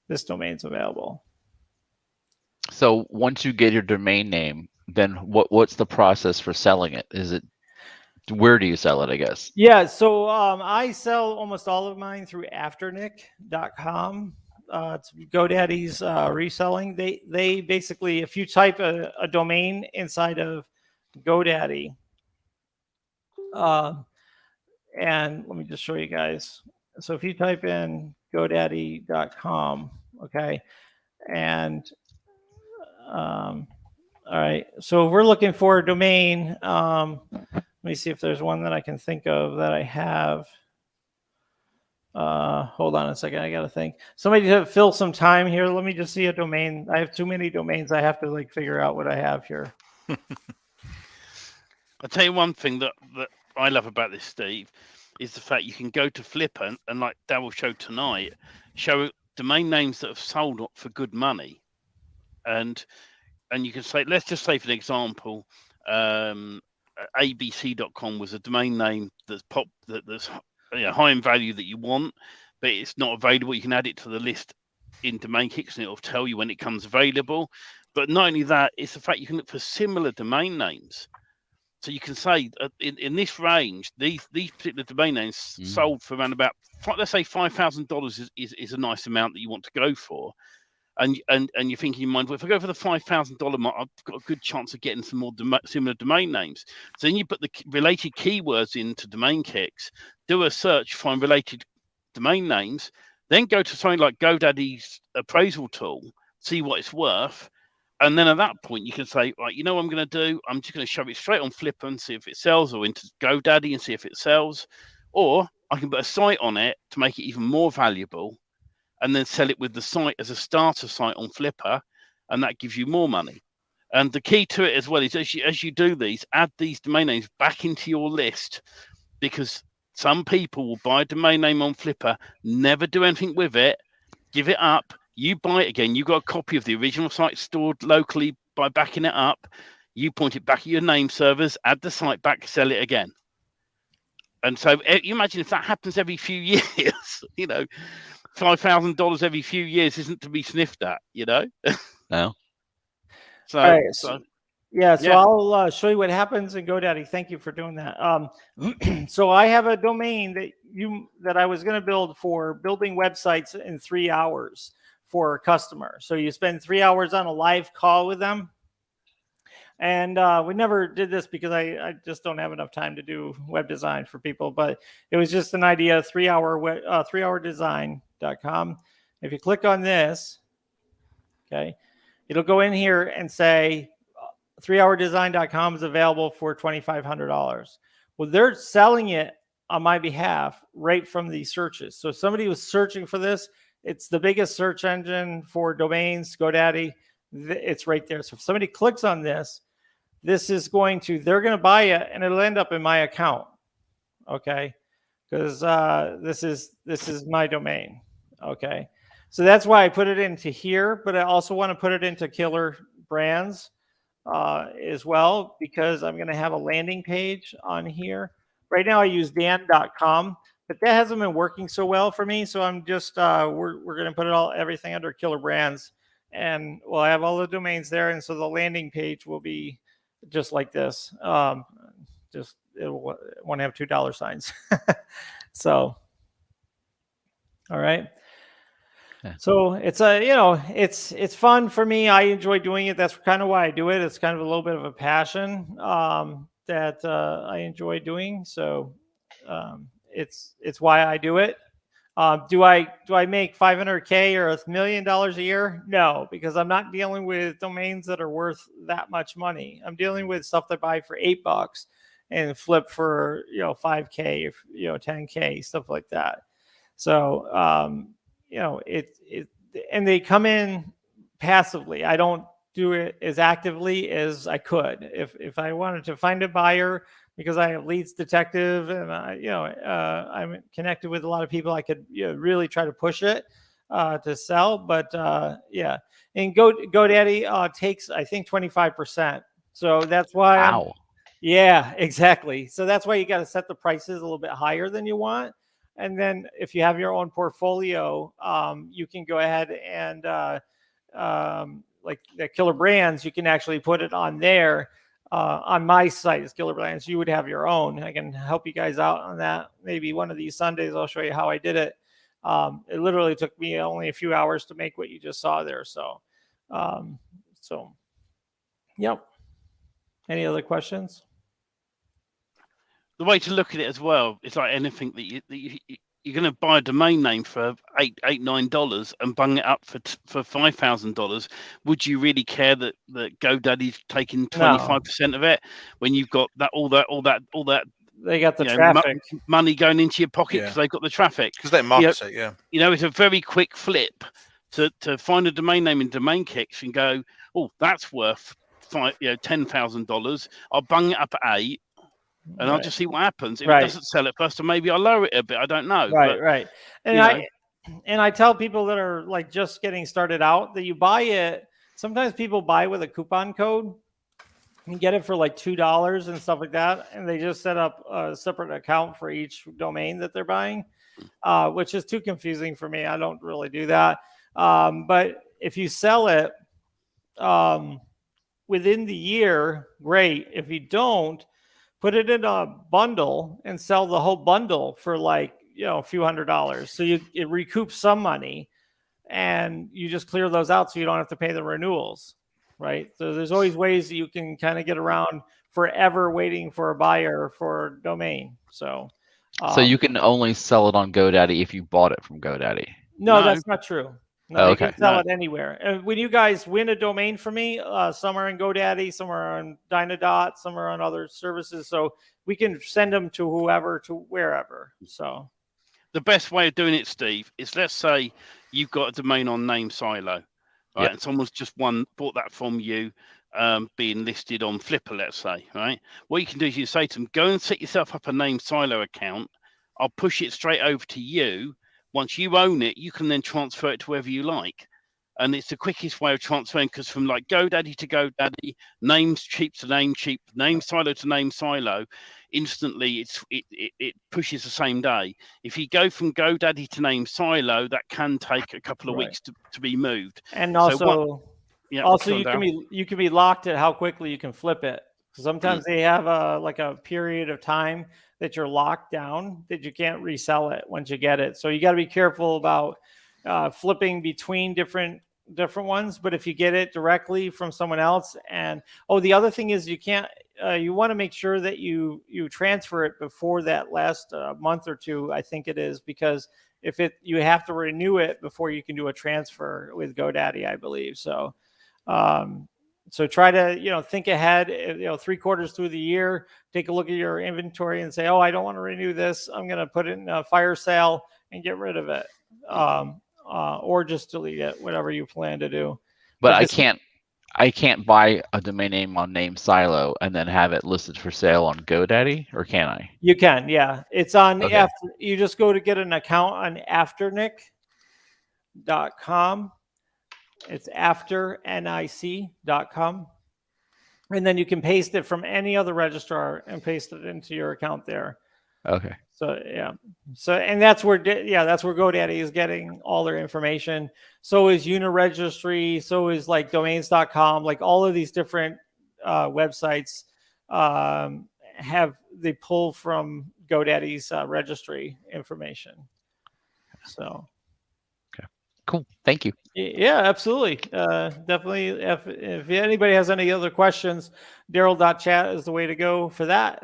This domain's available. So once you get your domain name, then what's the process for selling it? Where do you sell it, I guess? Yeah, so I sell almost all of mine through afternic.com. It's GoDaddy's reselling. They basically, if you type a domain inside of GoDaddy, and let me just show you guys. So if you type in GoDaddy.com, okay, and all right, so we're looking for a domain. Let me see if there's one that I can think of that I have. Hold on a second, I gotta think. Somebody to fill some time here. Let me just see a domain. I have too many domains. I have to like figure out what I have here. I'll tell you one thing that I love about this, Steve, is the fact you can go to Flipper and like Daryl showed tonight, show domain names that have sold for good money. And you can say, let's just say for an example, abc.com was a domain name that's that's high in value that you want, but it's not available. You can add it to the list in Domain Kicks and it'll tell you when it comes available. But not only that, it's the fact you can look for similar domain names. So you can say in this range, these particular domain names sold for around about, let's say $5,000 is a nice amount that you want to go for. And you're thinking in mind, well, if I go for the $5,000 mark, I've got a good chance of getting some more similar domain names. So then you put the related keywords into Domain Kicks, do a search, find related domain names, then go to something like GoDaddy's appraisal tool, see what it's worth. And then at that point, you can say, right, you know what I'm going to do? I'm just going to shove it straight on Flipper and see if it sells, or into GoDaddy and see if it sells. Or I can put a site on it to make it even more valuable and then sell it with the site as a starter site on Flipper, and that gives you more money. And the key to it as well is as you do these, add these domain names back into your list, because some people will buy a domain name on Flipper, never do anything with it, give it up. You buy it again. You got a copy of the original site stored locally by backing it up. You point it back at your name servers, add the site back, sell it again. And so you imagine if that happens every few years, $5,000 every few years isn't to be sniffed at, No. So I'll show you what happens in GoDaddy. Thank you for doing that. So I have a domain that I was going to build for building websites in 3 hours for a customer. So you spend 3 hours on a live call with them. And we never did this because I just don't have enough time to do web design for people. But it was just an idea, 3hourdesign.com. If you click on this, okay, it'll go in here and say 3hourdesign.com is available for $2,500. Well, they're selling it on my behalf right from these searches. So if somebody was searching for this, it's the biggest search engine for domains, GoDaddy. It's right there. So if somebody clicks on this, they're going to buy it and it'll end up in my account. Okay. Because this is my domain. Okay. So that's why I put it into here, but I also want to put it into Killer Brands as well, because I'm going to have a landing page on here. Right now I use dan.com, but that hasn't been working so well for me. So I'm just, we're going to put everything under Killer Brands, and we'll have all the domains there. And so the landing page will be just like this. Just, it won't have $2 signs. So, all right. Yeah. So it's it's fun for me. I enjoy doing it. That's kind of why I do it. It's kind of a little bit of a passion that I enjoy doing. So it's why I do it. Do I make $500K or $1 million a year? No, because I'm not dealing with domains that are worth that much money. I'm dealing with stuff that I buy for $8 and flip for 5K, 10K, stuff like that. So and they come in passively. I don't do it as actively as I could. If I wanted to find a buyer, because I have Leads Detective and I'm connected with a lot of people, I could really try to push it to sell. But and GoDaddy takes, I think, 25%. So that's why Wow. yeah, exactly. So that's why you got to set the prices a little bit higher than you want. And then if you have your own portfolio, you can go ahead and like the Killer Brands, you can actually put it on there. On my site is Killer Brands. You would have your own. I can help you guys out on that. Maybe one of these Sundays, I'll show you how I did it. It literally took me only a few hours to make what you just saw there. So, yep. Any other questions? The way to look at it as well, it's like anything that you're going to buy a domain name for $9 and bung it up for $5,000. Would you really care that GoDaddy's taking 25% of it when you've got all that they got the traffic money going into your pocket because they've got the traffic, because they market it. It's a very quick flip to find a domain name in Domain Kicks and go, oh, that's worth $10,000. I'll bung it up at 8. And I'll just see what happens. If it doesn't sell it first, then maybe I'll lower it a bit. I don't know. Right. And I tell people that are like just getting started out that you buy it. Sometimes people buy with a coupon code and get it for like $2 and stuff like that. And they just set up a separate account for each domain that they're buying, which is too confusing for me. I don't really do that. But if you sell it within the year, great. If you don't, put it in a bundle and sell the whole bundle for like, a few $100s. So it recoups some money and you just clear those out so you don't have to pay the renewals, right? So there's always ways that you can kind of get around forever waiting for a buyer for a domain. So you can only sell it on GoDaddy if you bought it from GoDaddy. No, that's not true. No, you can sell it anywhere. And when you guys win a domain for me, some are in GoDaddy, some are on Dynadot, some are on other services. So we can send them to whoever, to wherever. So the best way of doing it, Steve, is let's say you've got a domain on Name Silo, right? And someone's just bought that from you, being listed on Flipper, let's say, right? What you can do is you say to them, go and set yourself up a Name Silo account. I'll push it straight over to you. Once you own it, you can then transfer it to wherever you like. And it's the quickest way of transferring, because from like GoDaddy to GoDaddy, names cheap to name cheap, Name Silo to Name Silo, instantly it pushes the same day. If you go from GoDaddy to Name Silo, that can take a couple of weeks to be moved. And also, you can be locked at how quickly you can flip it. Sometimes they have a period of time that you're locked down, that you can't resell it once you get it. So you got to be careful about flipping between different ones. But if you get it directly from someone else, and the other thing is you want to make sure that you transfer it before that last month or two, I think it is, because you have to renew it before you can do a transfer with GoDaddy, I believe. So so try to, think ahead, 3/4 through the year, take a look at your inventory and say, oh, I don't want to renew this. I'm going to put it in a fire sale and get rid of it. Or just delete it, whatever you plan to do. But I can't I can't buy a domain name on Name Silo and then have it listed for sale on GoDaddy, or can I? You can, yeah. It's on Okay. after you just go to get an account on afternic.com. It's afternic.com. And then you can paste it from any other registrar and paste it into your account there. Okay. So yeah. So and that's where GoDaddy is getting all their information. So is Uniregistry, so is like domains.com, like all of these different websites they pull from GoDaddy's registry information. So Cool. Thank you. yeah, absolutely. Definitely. If anybody has any other questions, Daryl.chat is the way to go for that.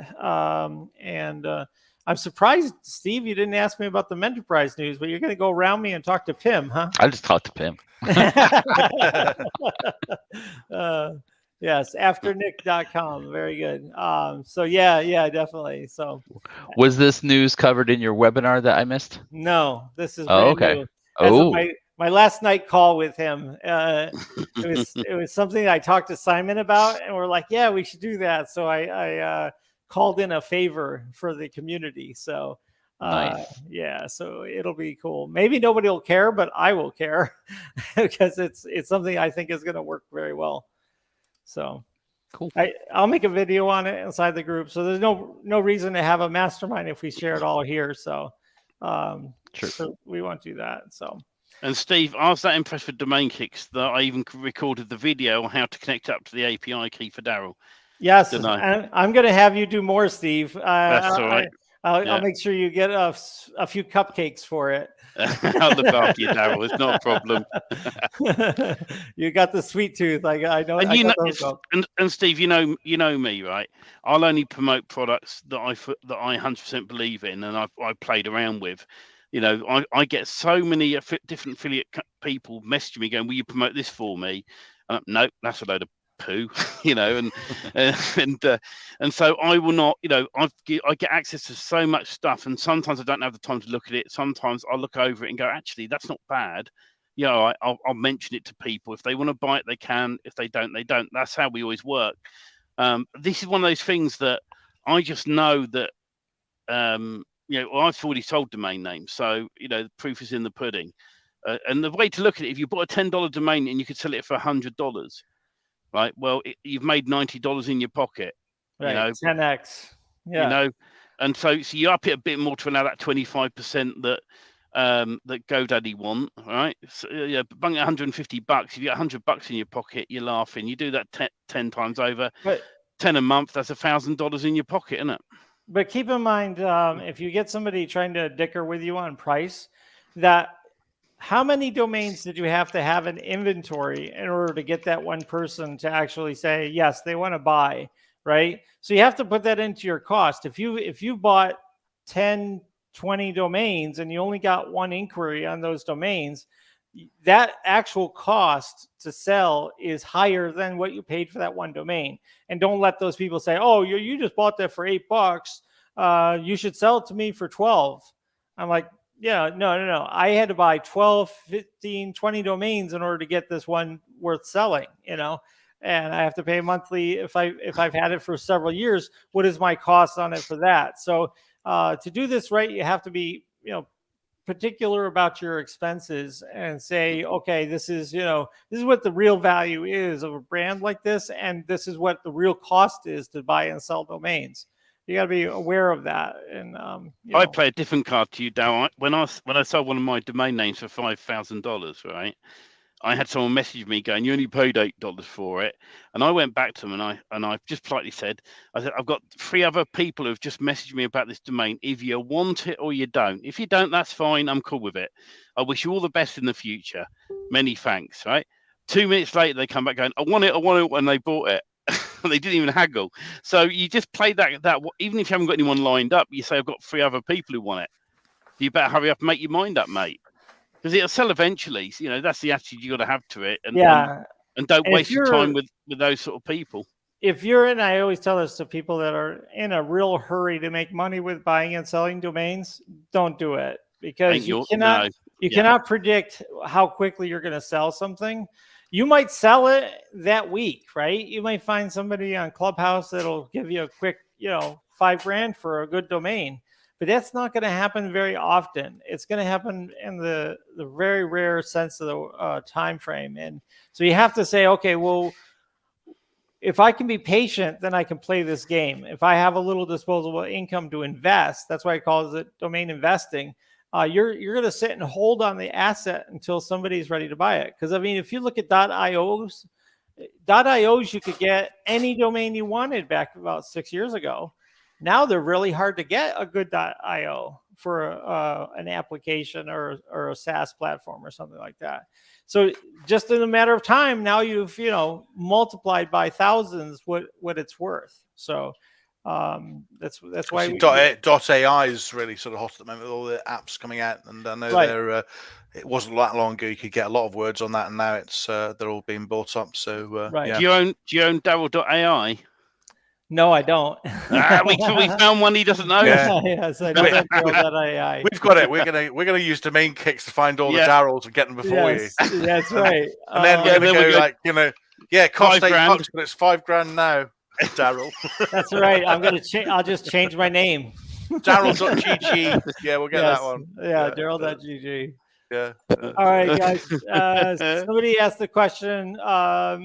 I'm surprised, Steve, you didn't ask me about the Menterprise news, but you're going to go around me and talk to Pim, huh? I just talked to Pim. Yes, afternick.com. Very good. So yeah, definitely. So Was this news covered in your webinar that I missed? no, this is Oh, brand okay. new. As of Oh, my last night call with him, it was something I talked to Simon about, and we're like, yeah, we should do that. So I called in a favor for the community. So nice. yeah, so it'll be cool. Maybe nobody will care, but I will care because it's something I think is going to work very well. So Cool. I'll make a video on it inside the group. So there's no reason to have a mastermind if we share it all here. So Sure. so we won't do that. So. And Steve, I was that impressed with domain kicks that I even recorded the video on how to connect up to the API key for Daryl. Yes, Didn't I? and I'm going to have you do more, Steve. That's all right. I'll make sure you get a few cupcakes for it. I'll look after you, Daryl. It's not a problem. You got the sweet tooth. I know. And I you got know, those up. and Steve, you know me, right? I'll only promote products that I 100% believe in, and I've played around with. You know, I get so many different affiliate people messaging me going, "Will you promote this for me?" Nope, that's a load of poo. You know, and so I will not. You know, I get access to so much stuff, and sometimes I don't have the time to look at it. Sometimes I look over it and go, "Actually, that's not bad." You know, I'll mention it to people. If they want to buy it, they can. If they don't, they don't. That's how we always work. This is one of those things that I just know that. You know, I've already sold domain names, so you know the proof is in the pudding. And the way to look at it, if you bought a $10 domain and you could sell it for $100, right? Well, you've made $90 in your pocket. Right, you know, 10x. Yeah. You know, and so you up it a bit more to allow that 25% that that GoDaddy want, right? So, yeah, bung it $150. If you get $100 in your pocket, you're laughing. You do that 10 times over, But 10 a month. That's $1,000 in your pocket, isn't it? But keep in mind, if you get somebody trying to dicker with you on price, that how many domains did you have to have in inventory in order to get that one person to actually say, yes, they want to buy, right? So you have to put that into your cost. If you bought 10, 20 domains and you only got one inquiry on those domains, that actual cost to sell is higher than what you paid for that one domain. And don't let those people say, oh, you just bought that for $8. You should sell it to me for 12. I'm like, yeah, no. I had to buy 12, 15, 20 domains in order to get this one worth selling, you know, and I have to pay monthly if I've had it for several years. What is my cost on it for that? So to do this right, you have to be, you know, particular about your expenses and say, okay, this is what the real value is of a brand like this, and this is what the real cost is to buy and sell domains. You got to be aware of that. And I play a different card to you, Daryl. When I sold one of my domain names for $5,000, right? I had someone message me going, "You only paid $8 for it," and I went back to them and I just politely said, "I've got 3 other people who've just messaged me about this domain. If you want it or you don't. If you don't, that's fine. I'm cool with it. I wish you all the best in the future. Many thanks." Right? 2 minutes later, they come back going, "I want it," and they bought it. They didn't even haggle. So you just play that even if you haven't got anyone lined up, you say, "I've got 3 other people who want it. You better hurry up and make your mind up, mate." Because it'll sell eventually. You know, that's the attitude you got to have to it. And don't waste your time with those sort of people. If you're in, I always tell this to people that are in a real hurry to make money with buying and selling domains, don't do it, because you cannot predict how quickly you're going to sell something. you might sell it that week, right? You might find somebody on Clubhouse that'll give you a quick, $5,000 for a good domain, but that's not going to happen very often. It's going to happen in the very rare sense of the time frame. And so you have to say, okay, well, if I can be patient, then I can play this game. If I have a little disposable income to invest, that's why I call it domain investing. You're going to sit and hold on the asset until somebody's ready to buy it. Because I mean, if you look at .ios, you could get any domain you wanted back about 6 years ago. Now they're really hard to get a good .io for an application or a SaaS platform or something like that. So just in a matter of time, now you've multiplied by thousands what it's worth. So that's why .ai is really sort of hot at the moment with all the apps coming out, and I know it wasn't that long ago you could get a lot of words on that, and now it's they're all being bought up. So Do you own Daryl.ai? No, I don't. We found one he doesn't know. Yeah. Yes, I know that Daryl.ai. We've got it. We're gonna use domain kicks to find all the Daryls and get them before you. That's right. And then we're gonna go cost $8, but it's $5,000 now, Daryl. That's right. I'm gonna I'll just change my name. Daryl.gg. Yeah, we'll get that one. Yeah, Daryl.gg. Yeah. All right, guys. Somebody asked the question.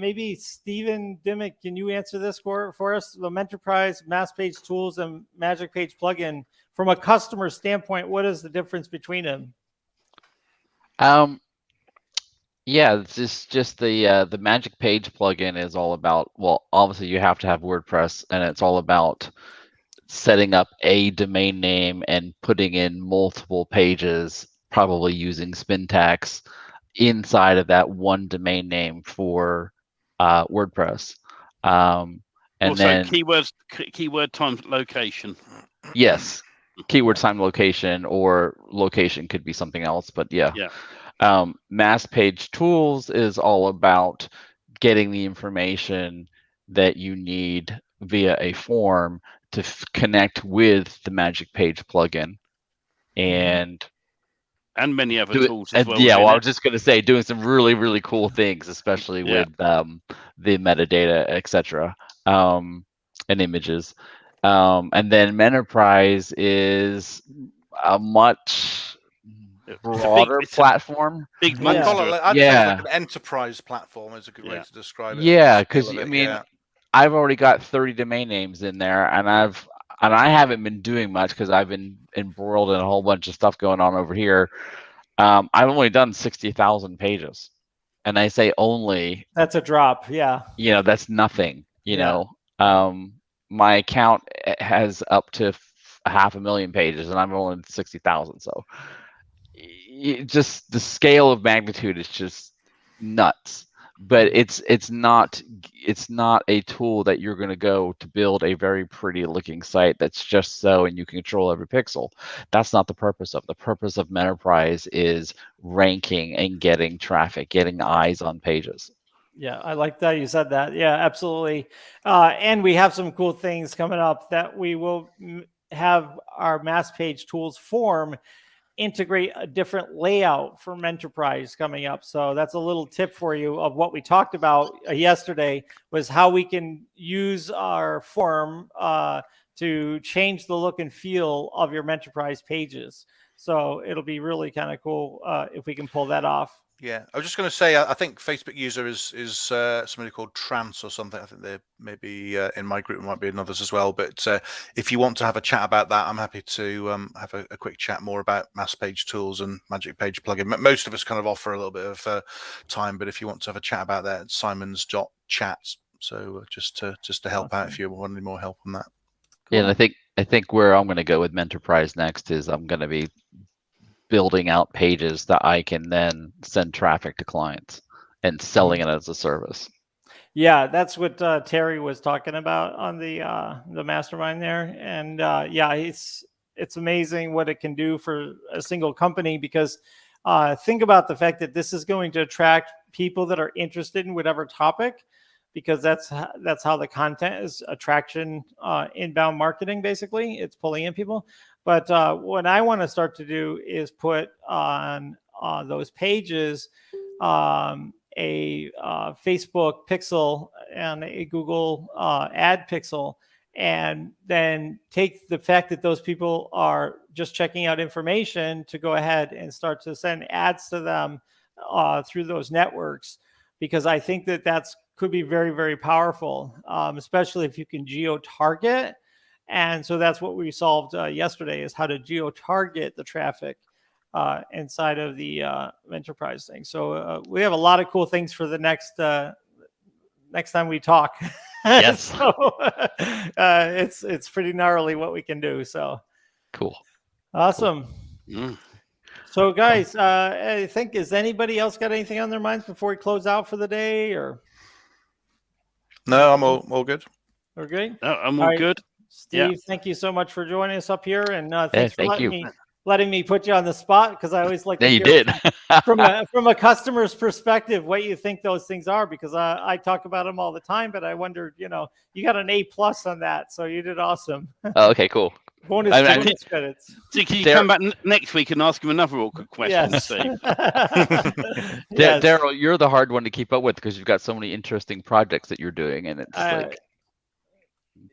Maybe Stephen Dimmick, can you answer this for us? The Mentorprise, Mass Page Tools, and Magic Page plugin. From a customer standpoint, what is the difference between them? Yeah, it's just the Magic Page plugin is all about, well, obviously you have to have WordPress, and it's all about setting up a domain name and putting in multiple pages, probably using Spintax inside of that one domain name for WordPress. And also, then keyword times location. Yes, keyword time location, or location could be something else, but yeah. Mass Page Tools is all about getting the information that you need via a form to connect with the Magic Page plugin, and many other tools as well. Yeah, well, I was just going to say, doing some really, really cool things, especially with the metadata, etc., and images. And then Mentorprise is a much broader platform. I'd say like an enterprise platform is a good way to describe it. Yeah, because I mean, I've already got 30 domain names in there, and I haven't been doing much because I've been embroiled in a whole bunch of stuff going on over here. I've only done 60,000 pages, and I say only. That's a drop. Yeah. That's nothing. My account has up to 500,000 pages, and I'm only 60,000. So, just the scale of magnitude is just nuts. But it's not a tool that you're going to go to build a very pretty looking site that's just so, and you can control every pixel. That's not the purpose of. The purpose of Mentorprise is ranking and getting traffic, getting eyes on pages. Yeah, I like that you said that. Yeah, absolutely. And we have some cool things coming up that we will have our Mass Page Tools form integrate a different layout for Mentorprise coming up. So that's a little tip for you of what we talked about yesterday, was how we can use our form to change the look and feel of your Mentorprise pages. So it'll be really kind of cool if we can pull that off. Yeah, I was just going to say, I think Facebook user is somebody called Trance or something. I think they maybe in my group, might be in others as well. But if you want to have a chat about that, I'm happy to have a quick chat more about Mass Page Tools and Magic Page plugin. Most of us kind of offer a little bit of time, but if you want to have a chat about that, it's simons.chat. So just to help out if you want any more help on that. Cool. Yeah, and I think where I'm going to go with Mentorprise next is I'm going to be building out pages that I can then send traffic to clients and selling it as a service. Yeah, that's what Terry was talking about on the mastermind there. And it's amazing what it can do for a single company, because think about the fact that this is going to attract people that are interested in whatever topic, because that's how the content is attraction, inbound marketing. Basically, it's pulling in people. But what I want to start to do is put on those pages a Facebook pixel and a Google ad pixel, and then take the fact that those people are just checking out information to go ahead and start to send ads to them through those networks, because I think that could be very, very powerful, especially if you can geo-target. And so that's what we solved yesterday, is how to geo-target the traffic inside of the enterprise thing. So we have a lot of cool things for the next time we talk. Yes. So it's pretty gnarly what we can do. So Cool. awesome. Mm. So guys, I think, is anybody else got anything on their minds before we close out for the day, or? No, I'm all good. We're good. No, I'm All all right. good. Steve, thank you so much for joining us up here, and thanks for thank you. letting me put you on the spot, because I always like Yeah, to you hear did. from a customer's perspective what you think those things are, because I talk about them all the time, but I wondered, you got an A+ on that, so you did awesome. Oh, okay, cool. bonus credits. So can you come back next week and ask him another awkward question, Yes. Steve? Yes. Daryl, you're the hard one to keep up with because you've got so many interesting projects that you're doing, and it's like,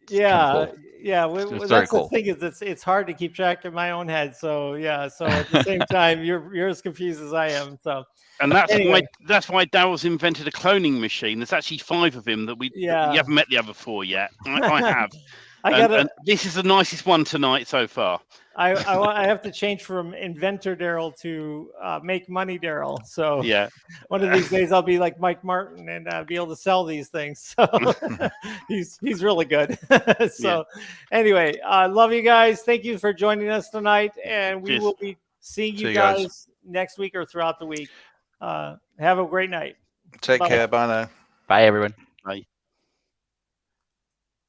yeah, cool. yeah. It's That's very the cool. thing, is it's hard to keep track in my own head. So yeah. So at the same time, you're as confused as I am. So. And that's Anyway. why Daryl's invented a cloning machine. There's actually 5 of him that you haven't met the other 4 yet. I have. And this is the nicest one tonight so far. I have to change from inventor Daryl to make money Daryl. So Yeah. one of these days I'll be like Mike Martin and be able to sell these things. So he's really good. So anyway, love you guys. Thank you for joining us tonight, and we will be seeing you guys next week or throughout the week. Have a great night. Take care. Bye now. Bye, everyone. Bye.